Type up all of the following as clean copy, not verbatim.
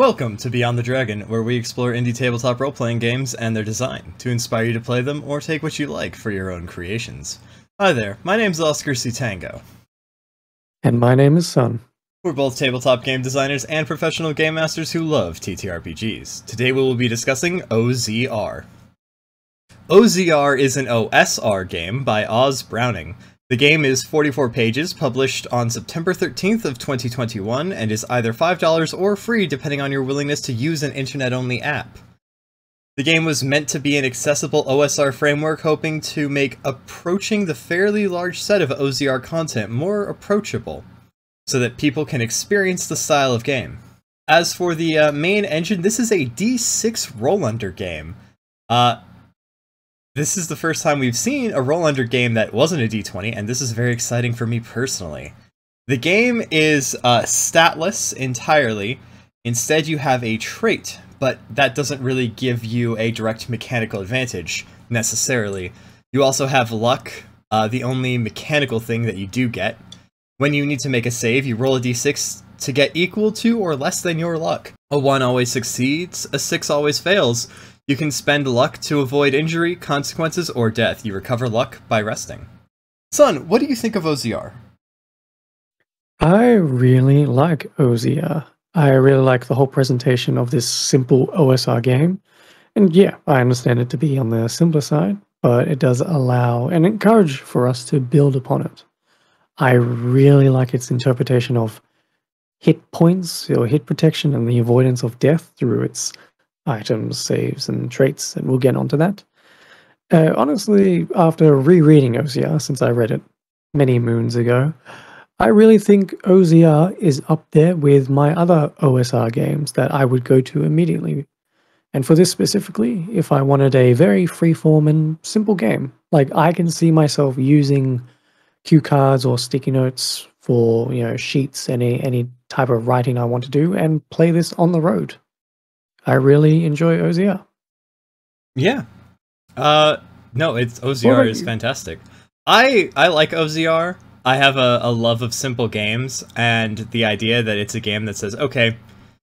Welcome to Beyond the Dragon, where we explore indie tabletop role-playing games and their design, to inspire you to play them or take what you like for your own creations. Hi there, my name's Oscar C. Tango. And my name is Sun. We're both tabletop game designers and professional game masters who love TTRPGs. Today we will be discussing OZR. OZR is an OSR game by Oz Browning. The game is 44 pages, published on September 13th of 2021, and is either $5 or free depending on your willingness to use an internet-only app. The game was meant to be an accessible OSR framework, hoping to make approaching the fairly large set of OZR content more approachable, so that people can experience the style of game. As for the main engine, this is a D6 roll-under game. This is the first time we've seen a roll-under game that wasn't a D20, and this is very exciting for me personally. The game is statless entirely. Instead, you have a trait, but that doesn't really give you a direct mechanical advantage, necessarily. You also have luck, the only mechanical thing that you do get. When you need to make a save, you roll a d6 to get equal to or less than your luck. A 1 always succeeds, a 6 always fails. You can spend luck to avoid injury, consequences, or death. You recover luck by resting. Son, what do you think of OZR? I really like OZR. I really like the whole presentation of this simple OSR game. And yeah, I understand it to be on the simpler side, but it does allow and encourage for us to build upon it. I really like its interpretation of hit points or hit protection and the avoidance of death through its items, saves, and traits, and we'll get onto that. Honestly, after rereading OZR, since I read it many moons ago, I really think OZR is up there with my other OSR games that I would go to immediately. And for this specifically, if I wanted a very freeform and simple game, like I can see myself using cue cards or sticky notes for, sheets, any type of writing I want to do, and play this on the road. I really enjoy OZR. Yeah. No, OZR is fantastic. I like OZR. I have a love of simple games, and the idea that it's a game that says, okay,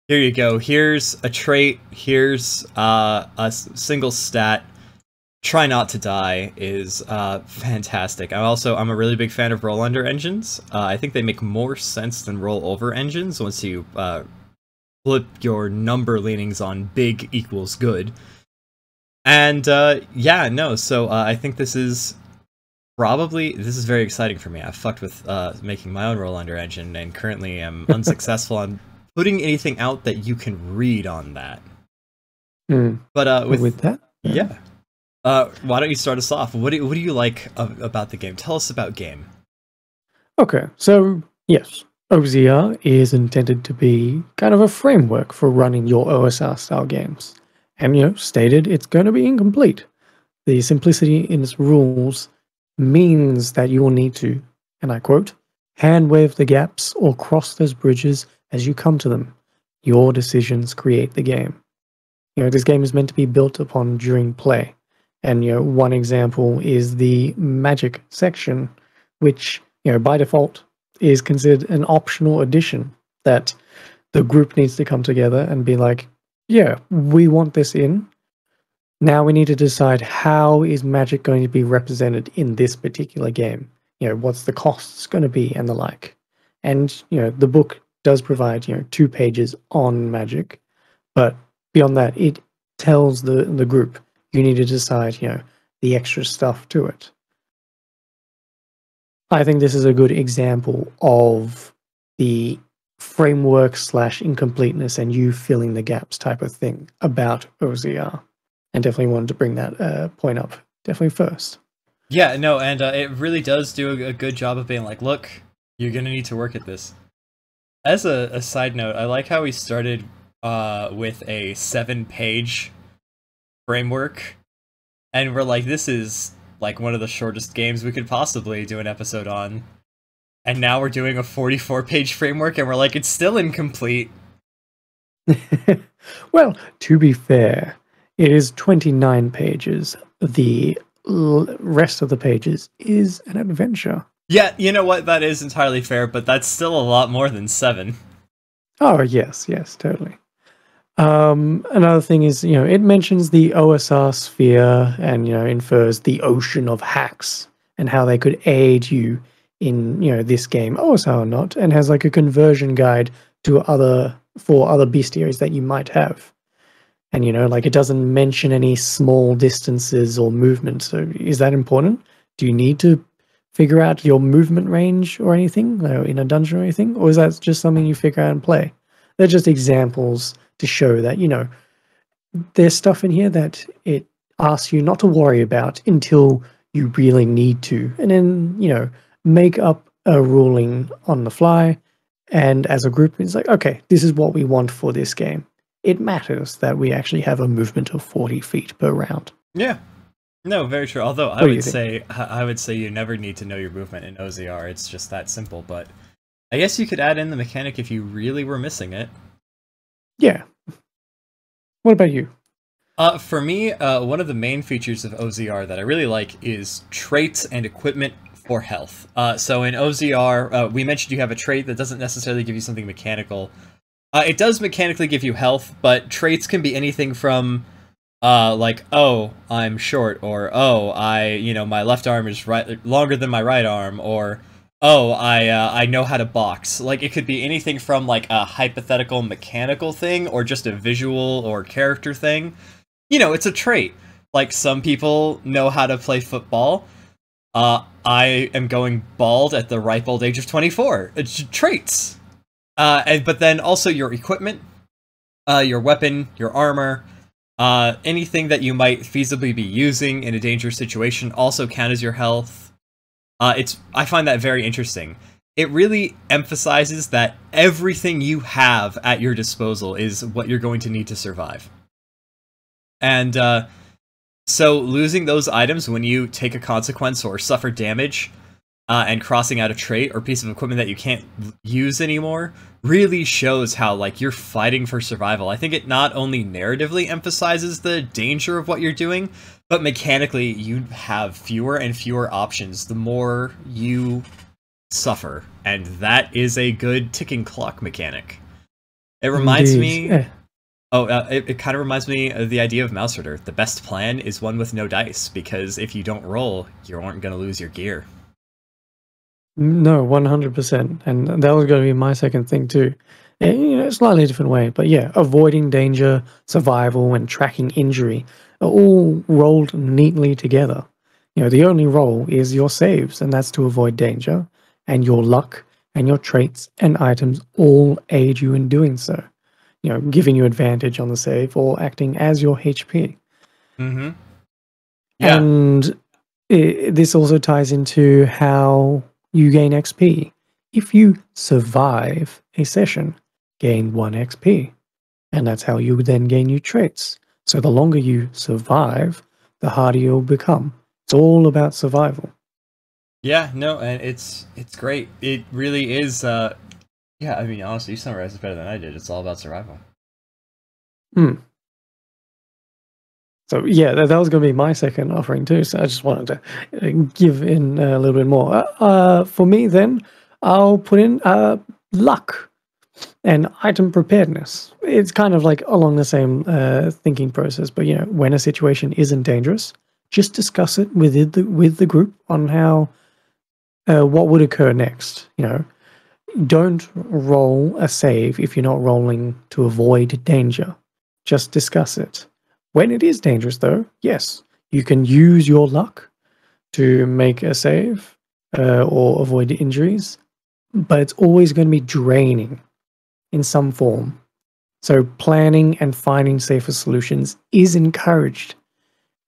here you go, here's a trait, here's a single stat, try not to die, is fantastic. I'm a really big fan of roll-under engines. I think they make more sense than roll-over engines once you flip your number leanings on big equals good. And yeah, no, so I think this is very exciting for me. I've fucked with making my own roll-under engine, and currently am unsuccessful on putting anything out that you can read on that. But with that, yeah. Why don't you start us off? What do you like about the game? Tell us about game. Okay, so yes, OZR is intended to be kind of a framework for running your OSR style games. And, stated it's going to be incomplete. The simplicity in its rules means that you will need to, and I quote, hand wave the gaps or cross those bridges as you come to them. Your decisions create the game. This game is meant to be built upon during play. And, one example is the magic section, which, by default is considered an optional addition that the group needs to come together and be like, yeah, we want this in. Now we need to decide how is magic going to be represented in this particular game. What's the costs going to be and the like. And, the book does provide, 2 pages on magic. But beyond that, it tells the group, you need to decide, the extra stuff to it. I think this is a good example of the framework / incompleteness and you filling the gaps type of thing about OZR. And definitely wanted to bring that point up definitely first. Yeah, no, and it really does do a good job of being like, look, you're going to need to work at this. As a side note, I like how we started with a 7-page framework, and we're like, this is like one of the shortest games we could possibly do an episode on. And now we're doing a 44-page framework, and we're like, it's still incomplete. Well, to be fair, it is 29 pages. The rest of the pages is an adventure. Yeah, you know what? That is entirely fair, but that's still a lot more than 7. Oh, yes, totally. Another thing is, it mentions the OSR sphere and, infers the ocean of hacks and how they could aid you in, this game, OSR or not, and has like a conversion guide for other bestiaries that you might have. And, like it doesn't mention any small distances or movement. So is that important? Do you need to figure out your movement range or anything in a dungeon or anything? Or is that just something you figure out and play? They're just examples to show that, there's stuff in here that it asks you not to worry about until you really need to. And then, make up a ruling on the fly. And as a group, it's like, okay, this is what we want for this game. It matters that we actually have a movement of 40 feet per round. Yeah. No, very true. Although I would say you never need to know your movement in OZR. It's just that simple. But I guess you could add in the mechanic if you really were missing it. Yeah. What about you? For me, one of the main features of OZR that I really like is traits and equipment for health. So in OZR, we mentioned you have a trait that doesn't necessarily give you something mechanical. It does mechanically give you health, but traits can be anything from, like, oh, I'm short, or oh, my left arm is longer than my right arm, or oh, I know how to box. Like, it could be anything from, like, a hypothetical mechanical thing, or just a visual or character thing. It's a trait. Like, some people know how to play football. I am going bald at the ripe old age of 24. It's traits. But then also your equipment, your weapon, your armor, anything that you might feasibly be using in a dangerous situation also count as your health. I find that very interesting. It really emphasizes that everything you have at your disposal is what you're going to need to survive. And so losing those items when you take a consequence or suffer damage, and crossing out a trait or piece of equipment that you can't use anymore really shows how, like, you're fighting for survival. I think it not only narratively emphasizes the danger of what you're doing, but mechanically you have fewer and fewer options the more you suffer, and that is a good ticking clock mechanic. It reminds me... it kind of reminds me of the idea of Mouse Herder. The best plan is one with no dice, because if you don't roll, you aren't going to lose your gear. No, 100%. And that was going to be my second thing too. Slightly different way, but yeah, avoiding danger, survival, and tracking injury are all rolled neatly together. The only role is your saves, and that's to avoid danger, and your luck and your traits and items all aid you in doing so. Giving you advantage on the save or acting as your HP. Mm-hmm. Yeah. And this also ties into how you gain XP. If you survive a session, gain 1 XP. And that's how you then gain new traits. So the longer you survive, the harder you'll become. It's all about survival. Yeah, no, and it's great. It really is, yeah, I mean, honestly, you summarized it better than I did. It's all about survival. So yeah, that was going to be my second offering too. So I just wanted to give in a little bit more. For me, then I'll put in luck and item preparedness. It's kind of like along the same thinking process, but when a situation isn't dangerous, just discuss it with the group on how what would occur next. Don't roll a save if you're not rolling to avoid danger. Just discuss it. When it is dangerous, though, yes, you can use your luck to make a save or avoid injuries, but it's always going to be draining in some form. So planning and finding safer solutions is encouraged.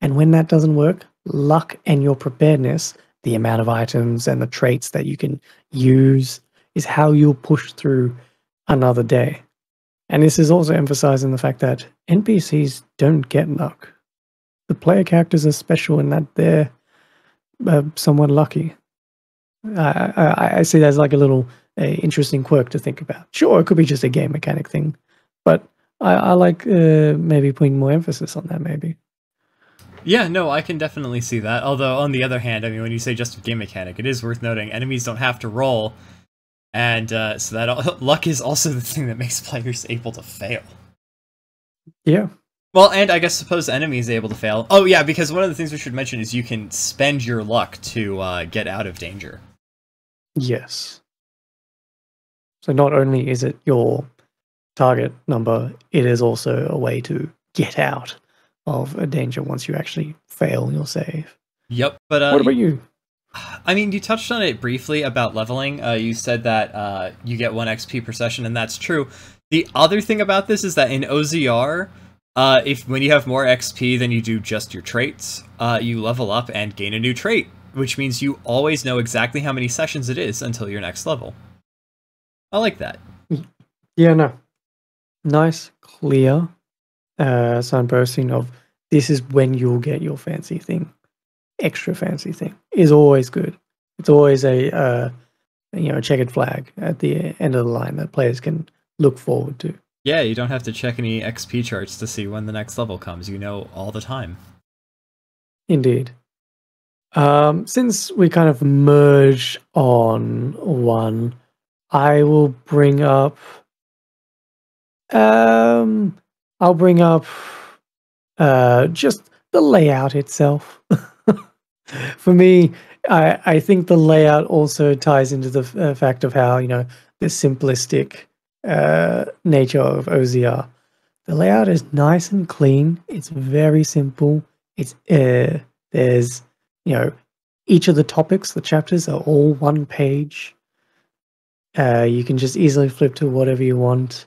And when that doesn't work, luck and your preparedness, the amount of items and the traits that you can use, is how you'll push through another day. And this is also emphasizing the fact that NPCs don't get luck. The player characters are special in that they're somewhat lucky. I see that as like a little interesting quirk to think about. Sure, it could be just a game mechanic thing, but I like maybe putting more emphasis on that maybe. Yeah, no, I can definitely see that. Although, on the other hand, I mean, when you say just a game mechanic, it is worth noting enemies don't have to roll. And so that luck is also the thing that makes players able to fail. Yeah. Well, and I guess suppose the enemy is able to fail. Oh yeah, because one of the things we should mention is you can spend your luck to get out of danger. Yes. So not only is it your target number, it is also a way to get out of a danger once you actually fail your save. Yep, but what about you? I mean, you touched on it briefly about leveling. You said that you get 1 XP per session, and that's true. The other thing about this is that in OZR, when you have more XP than you do just your traits, you level up and gain a new trait, which means you always know exactly how many sessions it is until your next level. I like that. Yeah, no. Nice, clear signposting of this is when you'll get your fancy thing. Extra fancy thing is always good. It's always a checkered flag at the end of the line that players can look forward to. Yeah, you don't have to check any XP charts to see when the next level comes. You know all the time. Indeed. Since we kind of merge on one, I will bring up. I'll bring up just the layout itself. For me, I think the layout also ties into the fact of how, the simplistic nature of OZR. The layout is nice and clean. It's very simple. It's there's, each of the topics, the chapters are all one page. You can just easily flip to whatever you want.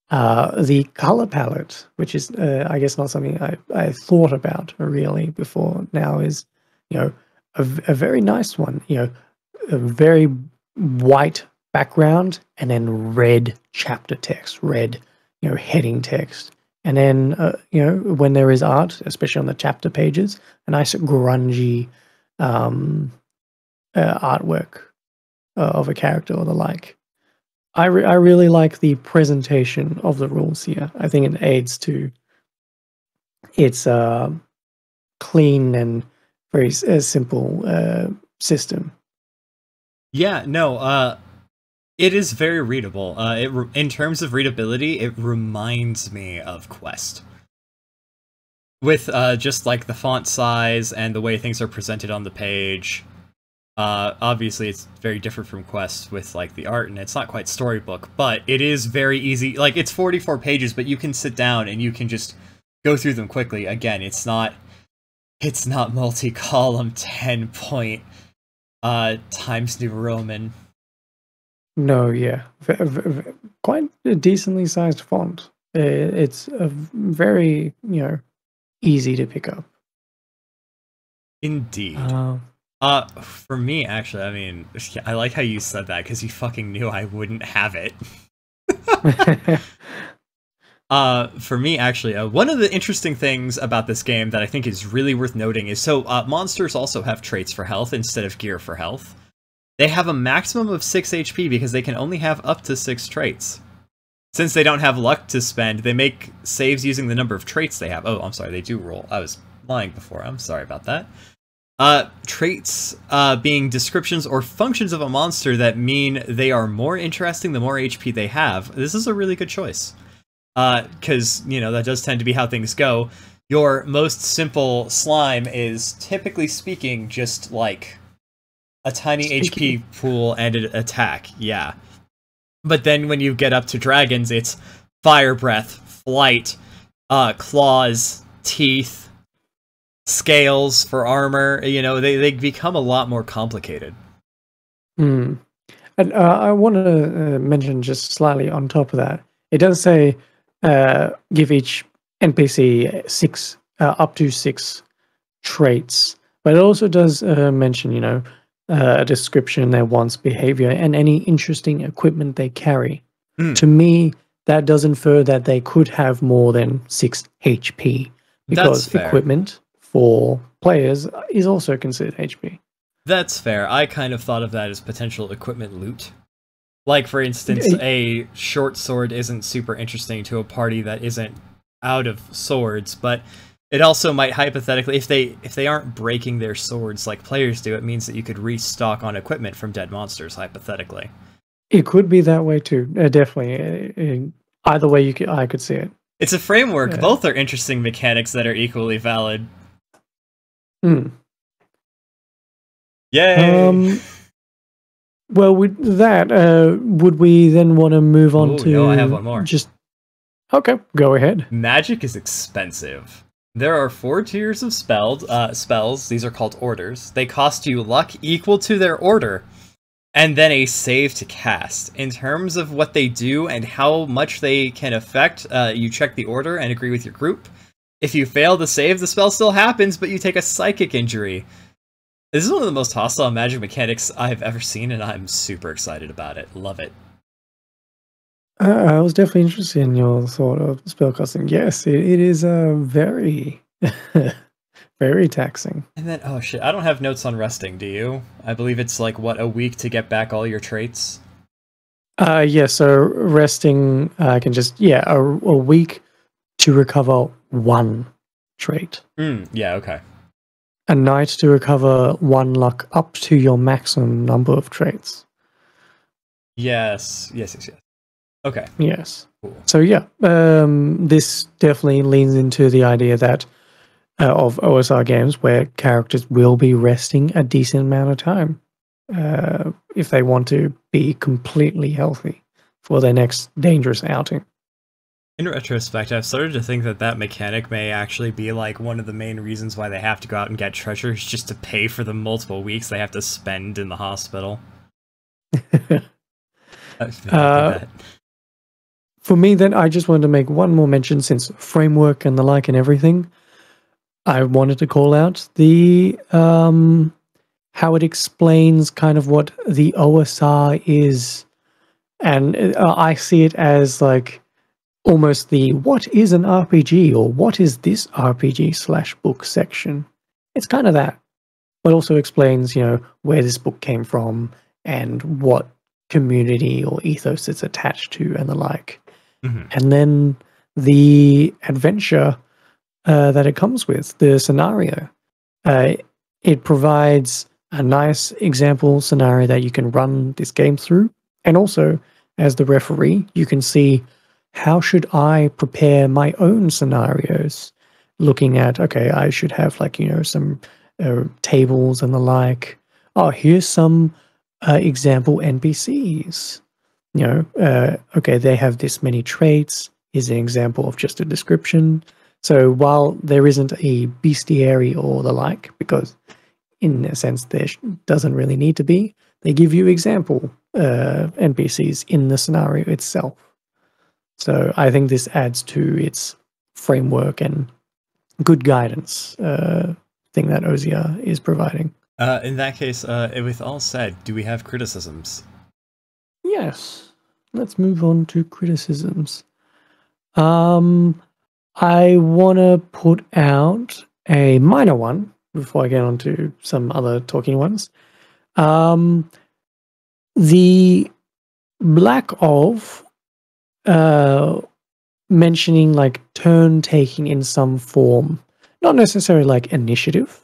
The color palette, which is, I guess, not something I thought about really before now, is, a very nice one. A very white background and then red chapter text, red, heading text. And then, when there is art, especially on the chapter pages, a nice grungy artwork of a character or the like. I really like the presentation of the rules here. I think it aids to its clean and very simple system. Yeah, no, it is very readable. In terms of readability, it reminds me of Quest. With just like the font size and the way things are presented on the page. Obviously it's very different from Quest with like the art, and it's not quite storybook, but it is very easy. Like, it's 44 pages, but you can sit down and you can just go through them quickly. Again, it's not multi-column 10 point Times New Roman. No, yeah, quite a decently sized font. It's a very easy to pick up. Indeed. For me, actually, I mean, I like how you said that, because you fucking knew I wouldn't have it. For me, actually, one of the interesting things about this game that I think is really worth noting is, monsters also have traits for health instead of gear for health. They have a maximum of 6 HP because they can only have up to 6 traits. Since they don't have luck to spend, they make saves using the number of traits they have. Oh, I'm sorry, they do roll. I was lying before. I'm sorry about that. Traits being descriptions or functions of a monster that mean they are more interesting the more HP they have. This is a really good choice. Because, that does tend to be how things go. Your most simple slime is, typically speaking, just like a tiny HP pool and an attack, yeah. But then when you get up to dragons, it's fire breath, flight, claws, teeth, scales for armor. They become a lot more complicated. And I want to mention just slightly on top of that. It does say give each NPC up to 6 traits, but it also does mention, a description, their wants, behavior, and any interesting equipment they carry. To me, that does infer that they could have more than 6 HP, because equipment for players is also considered HP. That's fair. I kind of thought of that as potential equipment loot. Like, for instance, a short sword isn't super interesting to a party that isn't out of swords, but it also might hypothetically, if they aren't breaking their swords like players do, it means that you could restock on equipment from dead monsters, hypothetically. It could be that way too, definitely. Either way, I could see it. It's a framework. Both are interesting mechanics that are equally valid. Yay! Well, with that, would we then want to move on to... No, I have one more. Okay, go ahead. Magic is expensive. There are 4 tiers of spells. These are called orders. They cost you luck equal to their order, and then a save to cast. In terms of what they do and how much they can affect, you check the order and agree with your group. If you fail to save, the spell still happens, but you take a psychic injury. This is one of the most hostile magic mechanics I've ever seen, and I'm super excited about it. Love it. I was definitely interested in your thought of spellcasting. Yes, it is very, very taxing. And then, oh shit, I don't have notes on resting, do you? I believe it's like, what, a week to get back all your traits? Yeah, so resting can just, a week to recover 1 trait. Yeah, okay. A night to recover 1 luck up to your maximum number of traits. Yes. Okay. Yes. Cool. So yeah, this definitely leans into the idea that of OSR games where characters will be resting a decent amount of time if they want to be completely healthy for their next dangerous outing. In retrospect, I've started to think that that mechanic may actually be like one of the main reasons why they have to go out and get treasures, just to pay for the multiple weeks they have to spend in the hospital. For me, then, I just wanted to make one more mention, since framework and the like and everything. I wanted to call out the how it explains kind of what the OSR is, and I see it as like almost the what is an RPG or what is this RPG/book section. It's kind of that, but also explains, where this book came from and what community or ethos it's attached to and the like. And then the adventure that it comes with, the scenario. It provides a nice example scenario that you can run this game through. And also, as the referee, you can see, how should I prepare my own scenarios? Looking at, okay, I should have some tables and the like. Oh, here's some example NPCs. Okay, they have this many traits. Here's an example of just a description. So while there isn't a bestiary or the like, because in a sense there doesn't really need to be, they give you example NPCs in the scenario itself. So I think this adds to its framework and good guidance thing that OZR is providing. In that case, with all said, do we have criticisms? Yes. Let's move on to criticisms. I want to put out a minor one before I get on to some other talking ones. The lack of mentioning turn taking in some form, not necessarily initiative,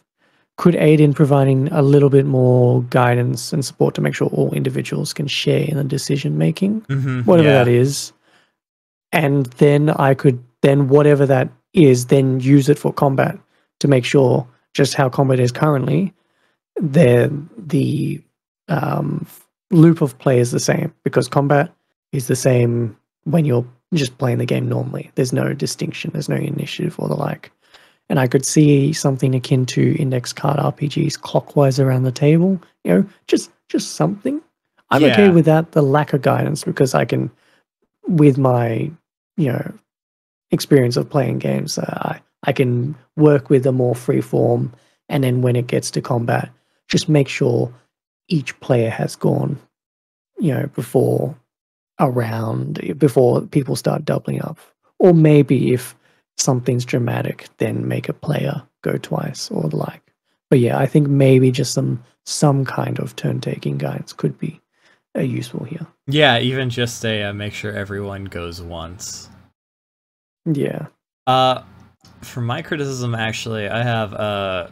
could aid in providing a little bit more guidance and support to make sure all individuals can share in the decision making, whatever that is. And then I could, whatever that is, then use it for combat to make sure just how combat is currently, the loop of play is the same, because combat is the same when you're just playing the game normally. There's no distinction, there's no initiative or the like. And I could see something akin to index card RPGs clockwise around the table, just something. I'm okay with that, the lack of guidance, because I can, with my, experience of playing games, I can work with a more free form, and then when it gets to combat, just make sure each player has gone, before people start doubling up. Or maybe if something's dramatic, then make a player go twice or the like. But yeah, I think maybe just some kind of turn-taking guidance could be useful here. Yeah, even just a make sure everyone goes once. Yeah. For my criticism, actually, I have a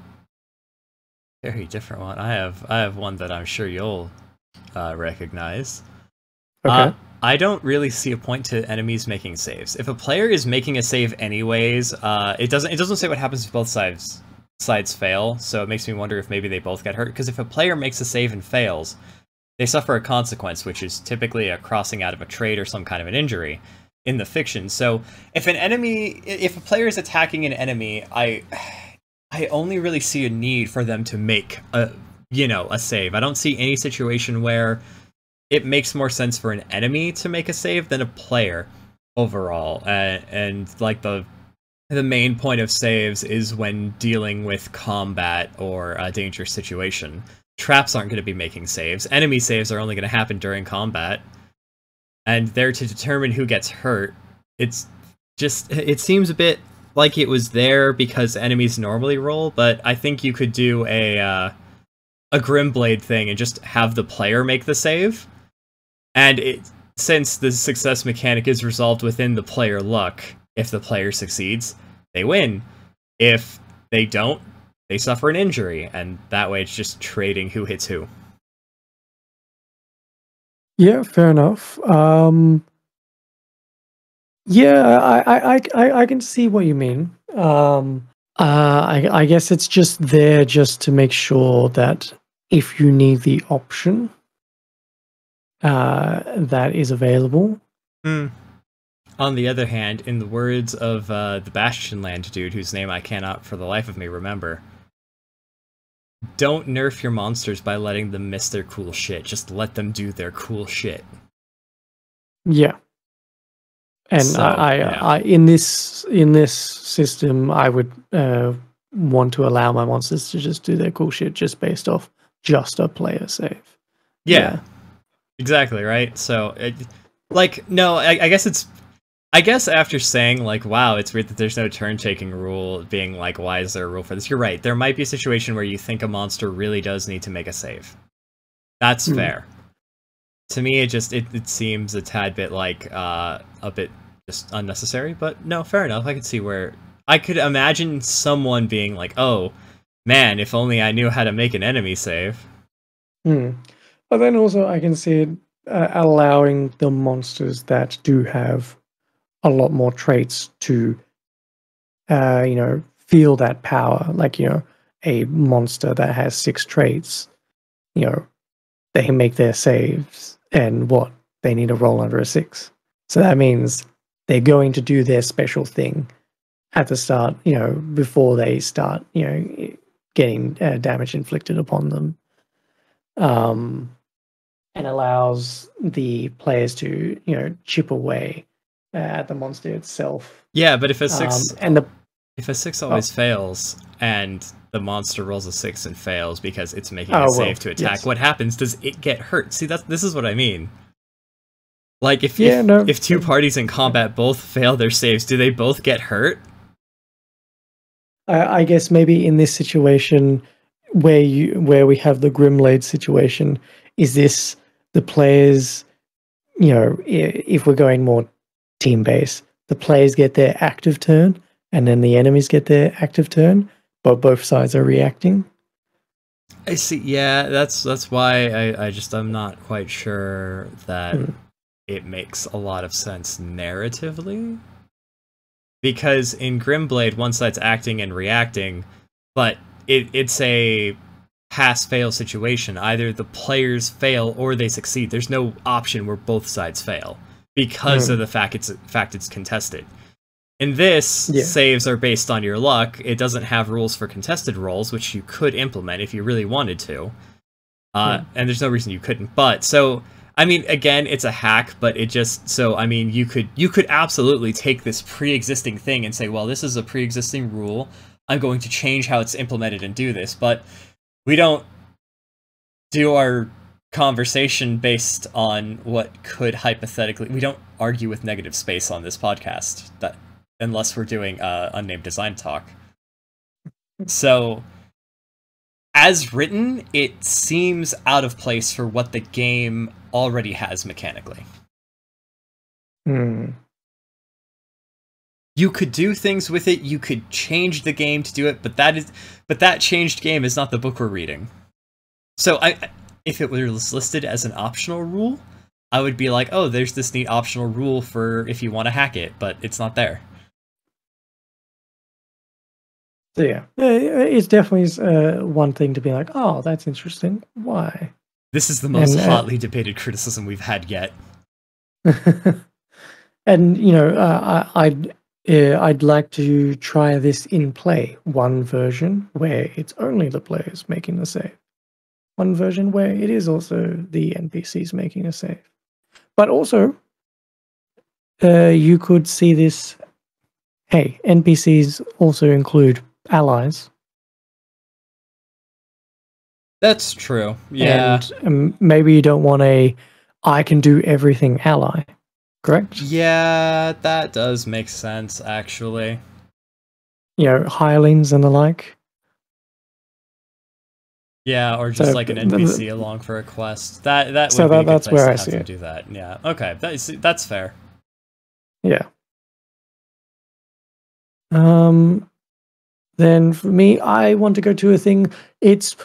very different one. I have one that I'm sure you'll recognize. Okay. I don't really see a point to enemies making saves. If a player is making a save anyways, it doesn't say what happens if both sides fail, so it makes me wonder if maybe they both get hurt, because if a player makes a save and fails, they suffer a consequence, which is typically a crossing out of a trait or some kind of an injury in the fiction. So if a player is attacking an enemy, I only really see a need for them to make a save. I don't see any situation where it makes more sense for an enemy to make a save than a player overall. And like the main point of saves is when dealing with combat or a dangerous situation. Traps aren't going to be making saves. Enemy saves are only going to happen during combat. And they're to determine who gets hurt. It seems a bit like it was there because enemies normally roll, but I think you could do a Grimblade thing and just have the player make the save. And since the success mechanic is resolved within the player luck, if the player succeeds, they win. If they don't, they suffer an injury, and that way it's just trading who hits who. Yeah, fair enough. Yeah, I can see what you mean. I guess it's just there just to make sure that if you need the option, that is available. On the other hand, in the words of the Bastionland dude, whose name I cannot for the life of me remember, don't nerf your monsters by letting them miss their cool shit. Just let them do their cool shit. Yeah. And so, I in this system, I would want to allow my monsters to just do their cool shit just based off just a player save. Yeah. Exactly, right? So, I guess after saying, like, wow, it's weird that there's no turn-taking rule, being like, why is there a rule for this? You're right, there might be a situation where you think a monster really does need to make a save. That's fair. To me, it seems a tad bit like, a bit just unnecessary, but no, fair enough. I could see where... I could imagine someone being like, oh, man, if only I knew how to make an enemy save. But then also, I can see it allowing the monsters that do have a lot more traits to, feel that power. Like, a monster that has 6 traits, they make their saves, and they need to roll under a 6. So that means they're going to do their special thing at the start, before they start, getting damage inflicted upon them. And allows the players to, chip away at the monster itself. Yeah, but if a 6 always fails and the monster rolls a 6 and fails because it's making a save to attack, what happens? Does it get hurt? See, this is what I mean. Like if 2 parties in combat both fail their saves, do they both get hurt? I guess maybe in this situation where we have the Grimblade situation, is this the players, if we're going more team-based, the players get their active turn, and then the enemies get their active turn, but both sides are reacting? I see, yeah, that's why I'm not quite sure that it makes a lot of sense narratively. Because in Grimblade, one side's acting and reacting, but it's a pass-fail situation. Either the players fail or they succeed. There's no option where both sides fail because of the fact it's contested. In this, saves are based on your luck. It doesn't have rules for contested rolls, which you could implement if you really wanted to. And there's no reason you couldn't. But, so, I mean, again, it's a hack, but it just... So, I mean, you could absolutely take this pre-existing thing and say, well, this is a pre-existing rule. I'm going to change how it's implemented and do this. But we don't do our conversation based on what could hypothetically... We don't argue with negative space on this podcast, unless we're doing unnamed design talk. So, as written, it seems out of place for what the game already has mechanically. You could do things with it, you could change the game to do it, but that changed game is not the book we're reading. So if it was listed as an optional rule, I would be like, oh, there's this neat optional rule for if you want to hack it, but it's not there. So yeah, it's definitely one thing to be like, oh, that's interesting. Why? This is the most hotly debated criticism we've had yet. And you know, I'd like to try this in play. One version where it's only the players making the save. One version where it is also the NPCs making a save. But also, you could see this. Hey, NPCs also include allies. That's true. Yeah. And maybe you don't want I can do everything ally. Correct? Yeah, that does make sense, actually. You know, hirelings and the like. Yeah, or just like an NPC along for a quest. That would be a good place to have them do that. Yeah. Okay, that's fair. Yeah. Then for me, I want to go to a thing. It's,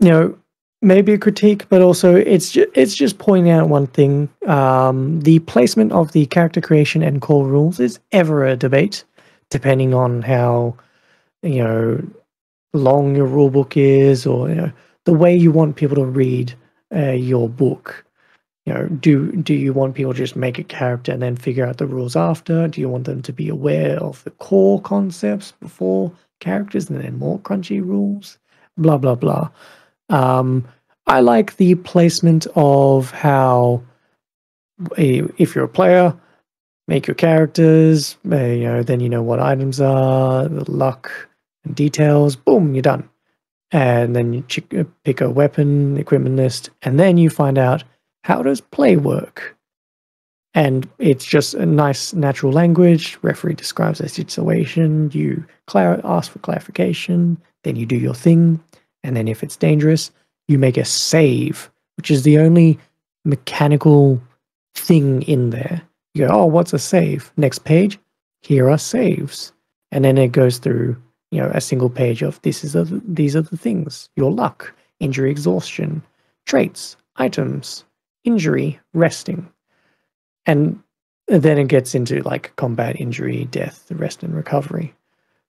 you know, maybe a critique, but also it's just pointing out one thing. The placement of the character creation and core rules is ever a debate, depending on how, you know, long your rule book is, or you know, the way you want people to read your book. You know, do you want people to just make a character and then figure out the rules after? Do you want them to be aware of the core concepts before characters and then more crunchy rules? Blah blah blah. I like the placement of how, if you're a player, make your characters. You know, then you know what items are, the luck and details. Boom, you're done. And then you pick a weapon equipment list, and then you find out, how does play work? And it's just a nice natural language. Referee describes a situation. You ask for clarification. Then you do your thing. And then if it's dangerous, you make a save, which is the only mechanical thing in there. You go, oh, what's a save? Next page, here are saves. And then it goes through, you know, a single page of these are the things: your luck, injury, exhaustion, traits, items, injury, resting. And then it gets into like combat, injury, death, rest, and recovery.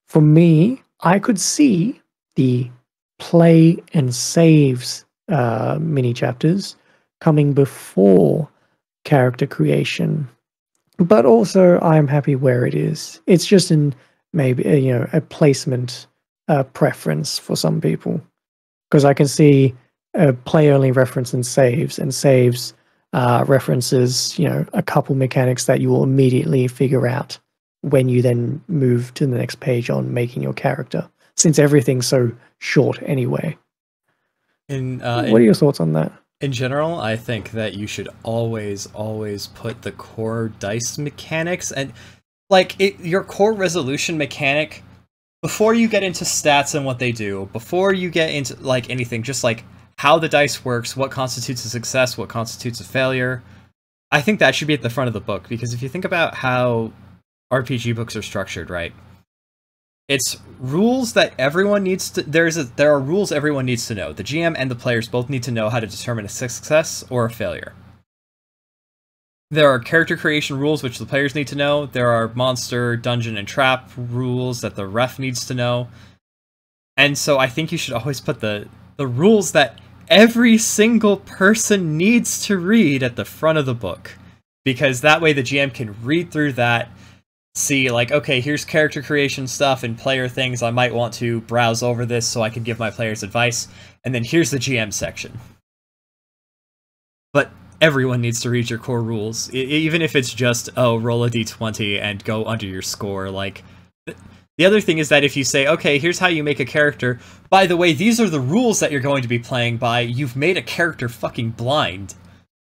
For me, I could see the play and saves mini chapters coming before character creation, but also I'm happy where it is. It's just in maybe you know, a placement preference for some people, because I can see a play only reference and saves references, you know, a couple mechanics that you will immediately figure out when you then move to the next page on making your character, since everything's so short anyway. What are your thoughts on that? In general, I think that you should always put the core dice mechanics and like your core resolution mechanic before you get into stats and what they do, before you get into like anything, just like how the dice works, what constitutes a success, what constitutes a failure. I think that should be at the front of the book, because if you think about how RPG books are structured, right? It's rules that everyone needs to... There are rules everyone needs to know. The GM and the players both need to know how to determine a success or a failure. There are character creation rules which the players need to know. There are monster, dungeon, and trap rules that the ref needs to know. And so I think you should always put the rules that every single person needs to read at the front of the book. Because that way the GM can read through that, see like, okay, here's character creation stuff and player things. I might want to browse over this so I can give my players advice. And then here's the GM section. But everyone needs to read your core rules, even if it's just, oh, roll a d20 and go under your score. Like, the other thing is that if you say, okay, here's how you make a character, by the way, these are the rules that you're going to be playing by, you've made a character fucking blind.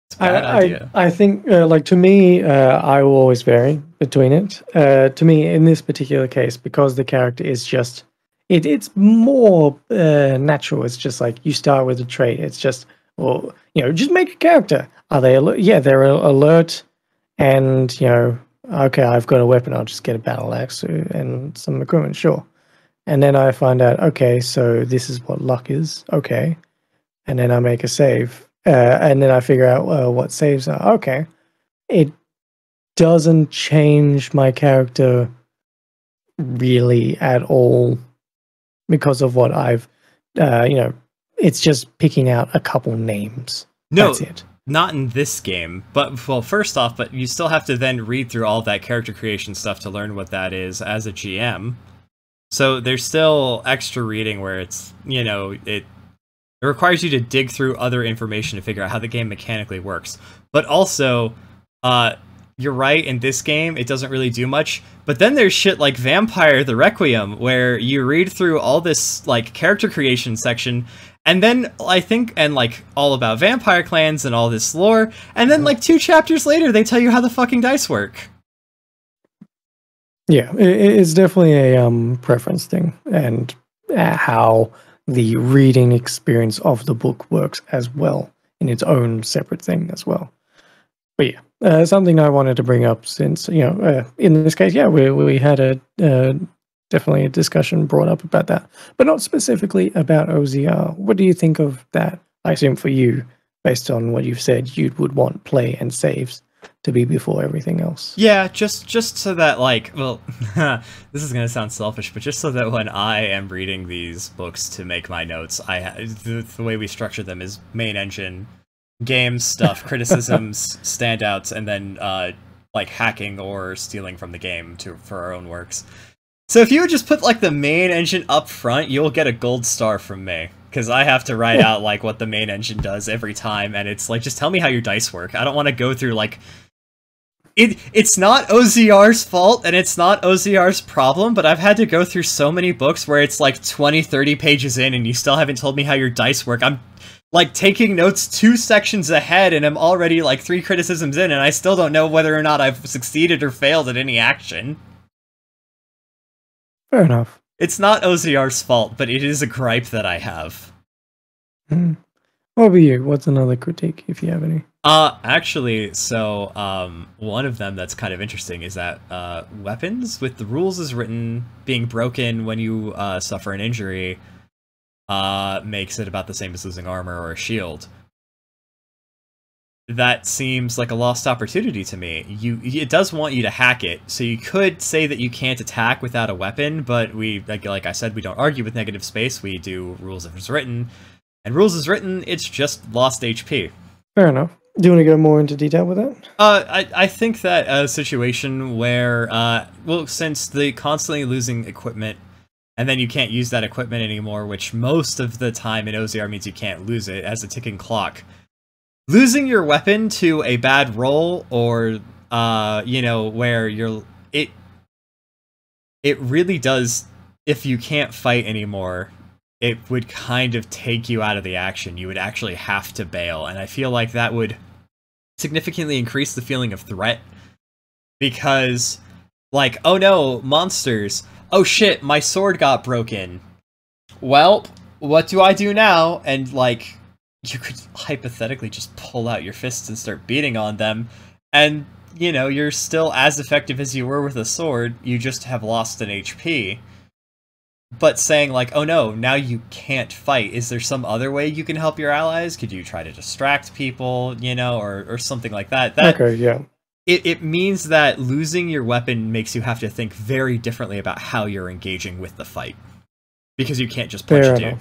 It's a bad idea. I think, like, to me, I will always vary between it. To me, in this particular case, because the character is just, it's more natural. It's just like, you start with a trait. It's just, well, you know, just make a character. Are they alert? Yeah, they're alert. And, you know, okay, I've got a weapon. I'll just get a battle axe and some equipment, sure. And then I find out, okay, so this is what luck is. Okay. And then I make a save. and then I figure out what saves are. Okay, it doesn't change my character really at all because of what I've, it's just picking out a couple names. No, that's it. Not in this game. But, well, first off, but you still have to then read through all that character creation stuff to learn what that is as a GM. So there's still extra reading where it's, it requires you to dig through other information to figure out how the game mechanically works. But also, you're right, in this game, it doesn't really do much. But then there's shit like Vampire the Requiem, where you read through all this, like, character creation section, and then, I think, and, like, all about vampire clans and all this lore, and then, like, 2 chapters later, they tell you how the fucking dice work. Yeah, it's definitely a preference thing, and how the reading experience of the book works as well, in its own separate thing as well. But yeah, something I wanted to bring up since, in this case, yeah, we had definitely a discussion brought up about that, but not specifically about OZR. What do you think of that? I assume for you, based on what you've said, you would want play and saves to be before everything else. Yeah, just so that, like, well, this is gonna sound selfish, but just so that when I am reading these books to make my notes, the way we structure them is main engine, game stuff, criticisms, standouts, and then like hacking or stealing from the game for our own works. So if you would just put like the main engine up front, you'll get a gold star from me. Because I have to write out like what the main engine does every time, and it's like, just tell me how your dice work. I don't want to go through like it's not OZR's fault and it's not OZR's problem, but I've had to go through so many books where it's like 20, 30 pages in and you still haven't told me how your dice work. I'm like taking notes 2 sections ahead and I'm already like 3 criticisms in and I still don't know whether or not I've succeeded or failed at any action. Fair enough. It's not OZR's fault, but it is a gripe that I have. What about you? What's another critique, if you have any? Actually, so, one of them that's kind of interesting is that, weapons, with the rules as written, being broken when you, suffer an injury, makes it about the same as losing armor or a shield. That seems like a lost opportunity to me. It does want you to hack it, so you could say that you can't attack without a weapon, but like I said, we don't argue with negative space, we do rules as written, and rules as written, it's just lost HP. Fair enough. Do you want to go more into detail with that? I think that a situation where, well, since the constantly losing equipment, and then you can't use that equipment anymore, which most of the time in OZR means you can't lose it as a ticking clock. Losing your weapon to a bad roll, or, where it really does, if you can't fight anymore, it would kind of take you out of the action. You would actually have to bail, and I feel like that would significantly increase the feeling of threat, because, like, oh no, monsters, oh shit, my sword got broken. Well, what do I do now? And, like, you could hypothetically just pull out your fists and start beating on them, and, you're still as effective as you were with a sword, you just have lost an HP. But saying, like, oh no, now you can't fight, is there some other way you can help your allies? Could you try to distract people, or something like that? Okay, yeah. It means that losing your weapon makes you have to think very differently about how you're engaging with the fight. Because you can't just punch a dude.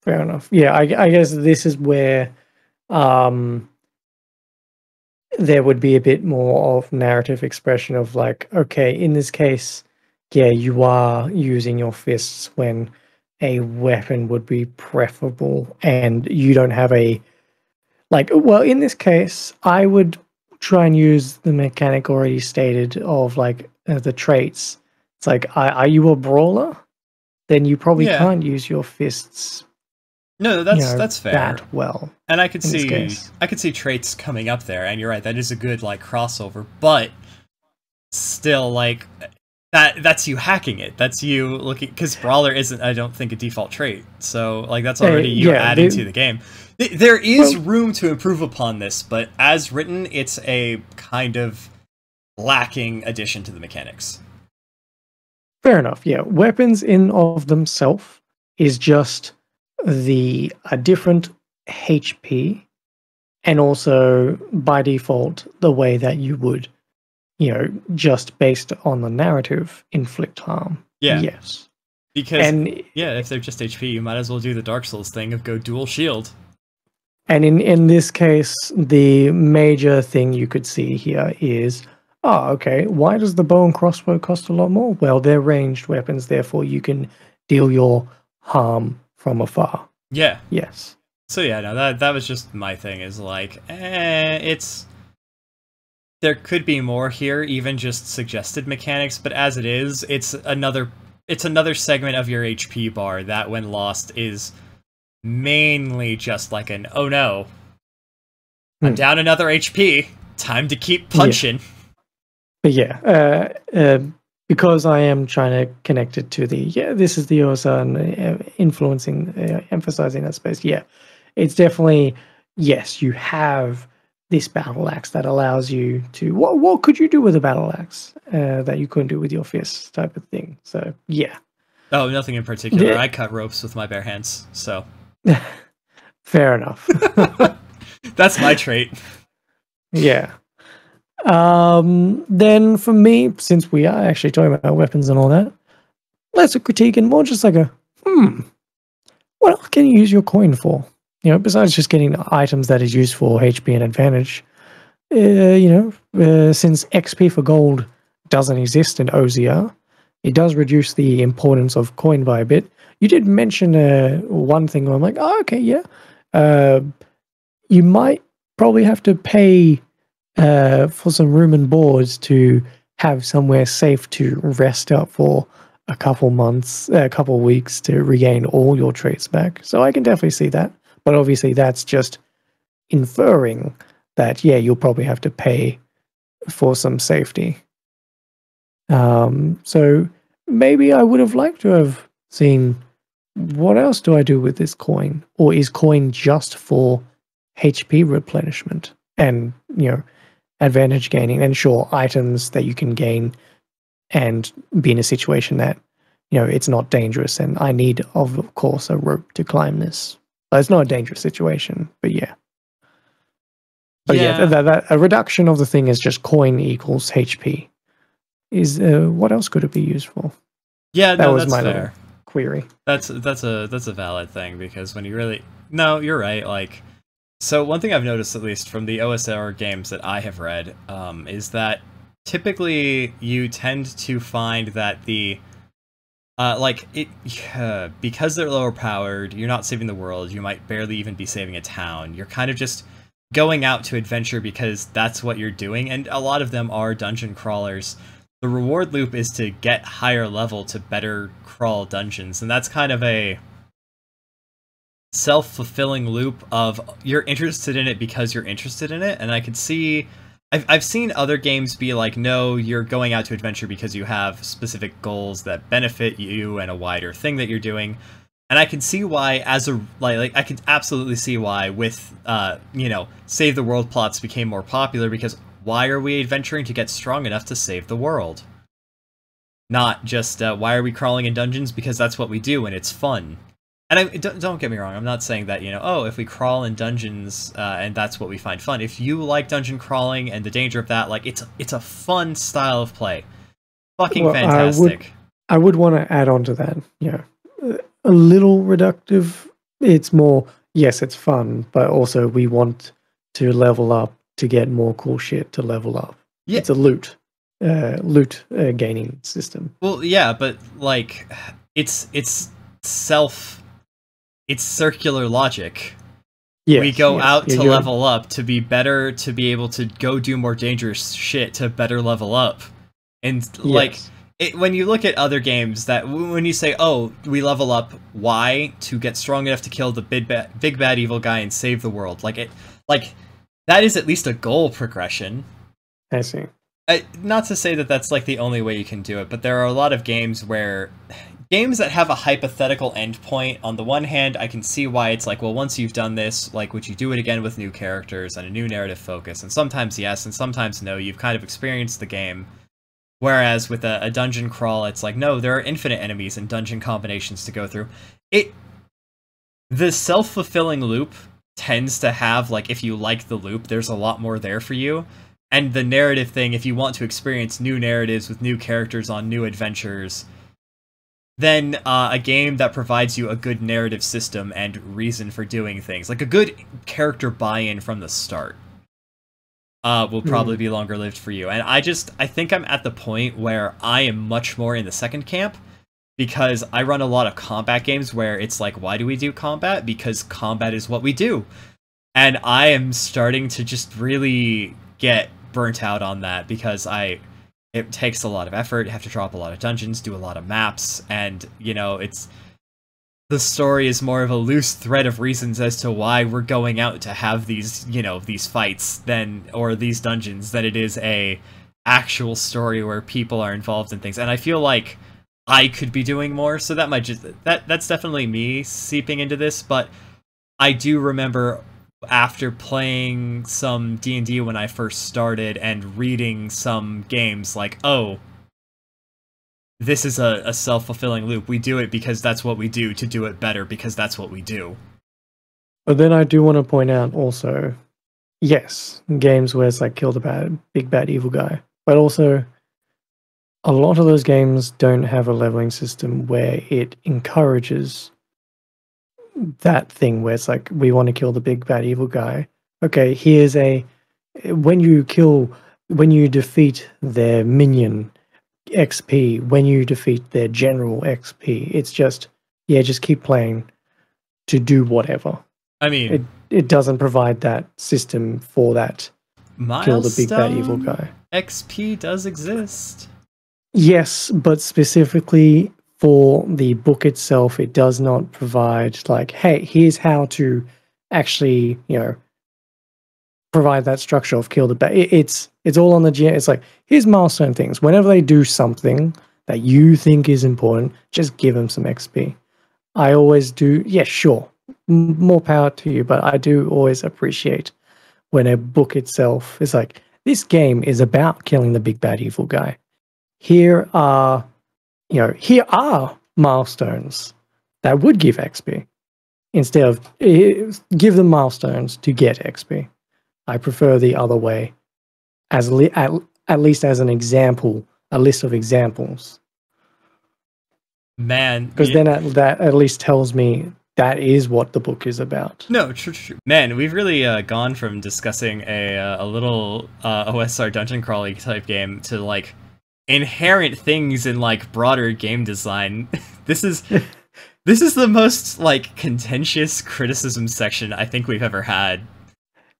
Fair enough. Yeah, I guess this is where there would be a bit more of narrative expression of, like, okay, in this case, yeah, you are using your fists when a weapon would be preferable, and you don't have a, like, well, in this case, I would try and use the mechanic already stated of, like, the traits. It's like, are you a brawler? Then you probably can't use your fists. No, that's fair. That well, and I could see traits coming up there, and you're right, that is a good, like, crossover, but still, like, that's you hacking it. That's you looking, because brawler isn't, I don't think, a default trait. So, like, that's already you adding to the game. There is room to improve upon this, but as written, it's a kind of lacking addition to the mechanics. Fair enough. Yeah, weapons in of themselves is just a different HP and also by default the way that you would, just based on the narrative, inflict harm. Yeah. Yes. Because, if they're just HP, you might as well do the Dark Souls thing of go dual shield. And in this case, the major thing you could see here is, okay, why does the bow and crossbow cost a lot more? Well, they're ranged weapons, therefore you can deal your harm from afar. Yeah. Yes. So yeah, no, that was just my thing, is like, it's... There could be more here, even just suggested mechanics, but as it is, it's another segment of your HP bar that, when lost, is mainly just like an, oh no, I'm down another HP, time to keep punching. Because I am trying to connect it to this is the OSR and influencing, emphasizing that space. Yeah, it's definitely, yes, you have this battle axe that allows you to, what could you do with a battle axe that you couldn't do with your fists, type of thing. So yeah. Oh, nothing in particular. I cut ropes with my bare hands, so. Fair enough. That's my trait. Yeah. Then for me, since we are actually talking about weapons and all that, less a critique and more just like a, what else can you use your coin for? Besides just getting items that is used for HP and advantage, since XP for gold doesn't exist in OZR, it does reduce the importance of coin by a bit. You did mention one thing where I'm like, oh, okay, yeah. You might probably have to pay for some room and boards to have somewhere safe to rest up for a couple months, a couple weeks to regain all your traits back. So I can definitely see that. But obviously that's just inferring that, yeah, you'll probably have to pay for some safety. So maybe I would have liked to have seen, what else do I do with this coin? Or is coin just for HP replenishment and, advantage gaining? And sure, items that you can gain and be in a situation that, it's not dangerous. And I need, of course, a rope to climb this. It's not a dangerous situation, but yeah. But that a reduction of the thing is just coin equals HP. Is what else could it be used for? Yeah, that was that's my fair. Query. That's a valid thing, because when you really... No, you're right, like... So one thing I've noticed, at least from the OSR games that I have read, is that typically you tend to find that the... because they're lower powered, you're not saving the world, you might barely even be saving a town. You're kind of just going out to adventure because that's what you're doing, and a lot of them are dungeon crawlers. The reward loop is to get higher level to better crawl dungeons, and that's kind of a self-fulfilling loop of you're interested in it because you're interested in it, and I could see... I've seen other games be like, no, you're going out to adventure because you have specific goals that benefit you and a wider thing that you're doing. And I can see why, as a, like I could absolutely see why with, save the world plots became more popular, because why are we adventuring to get strong enough to save the world? Not just, why are we crawling in dungeons? Because that's what we do and it's fun. And don't get me wrong, I'm not saying that, if we crawl in dungeons and that's what we find fun. If you like dungeon crawling and the danger of that, like, it's a fun style of play. Fucking fantastic. I would want to add on to that, a little reductive. It's more, yes, it's fun, but also we want to level up to get more cool shit to level up. Yeah. It's a loot gaining system. Well, yeah, but, like, it's circular logic. Yes, we go out to level up, to be better, to be able to go do more dangerous shit to better level up. And, like, when you look at other games, that when you say, oh, we level up, why? To get strong enough to kill the big bad evil guy and save the world. That is at least a goal progression. I see. Not to say that that's, like, the only way you can do it, but there are a lot of games where... Games that have a hypothetical endpoint, on the one hand, I can see why it's like, well, once you've done this, like, would you do it again with new characters and a new narrative focus? And sometimes yes, and sometimes no, you've kind of experienced the game. Whereas with a dungeon crawl, it's like, no, there are infinite enemies and dungeon combinations to go through. The self-fulfilling loop tends to have, like, if you like the loop, there's a lot more there for you. And the narrative thing, if you want to experience new narratives with new characters on new adventures, then a game that provides you a good narrative system and reason for doing things, like a good character buy-in from the start, will probably be longer lived for you. And I think I'm at the point where I am much more in the second camp, because I run a lot of combat games where it's like, why do we do combat? Because combat is what we do. And I am starting to just really get burnt out on that, because it takes a lot of effort. You have to drop a lot of dungeons, do a lot of maps, and, you know, the story is more of a loose thread of reasons as to why we're going out to have these, you know, these fights or these dungeons, than it is a actual story where people are involved in things. And I feel like I could be doing more, so that might that's definitely me seeping into this. But I do remember, after playing some D&D when I first started and reading some games, like, oh, this is a self-fulfilling loop. We do it because that's what we do, to do it better because that's what we do. But then I do want to point out also, yes, games where it's like kill the big bad evil guy, but also a lot of those games don't have a leveling system where it encourages that thing where it's like, we want to kill the big bad evil guy. Okay, here's when you defeat their minion XP, when you defeat their general XP, it's just, yeah, just keep playing to do whatever. I mean, it doesn't provide that system for that kill the big bad evil guy. XP does exist. Yes, but specifically for the book itself, it does not provide, like, hey, here's how to actually, you know, provide that structure of kill the bad. It's all on the GM. It's like, here's milestone things. Whenever they do something that you think is important, just give them some XP. I always do. Yeah, sure, more power to you, but I do always appreciate when a book itself is like, this game is about killing the big bad evil guy. Here are milestones that would give XP, instead of give them milestones to get XP. I prefer the other way, at least as an example, a list of examples. Man, because then that at least tells me that is what the book is about. No, true. Man, we've really gone from discussing a little OSR dungeon crawling type game to, like, inherent things in, like, broader game design. This is the most, like, contentious criticism section I think we've ever had.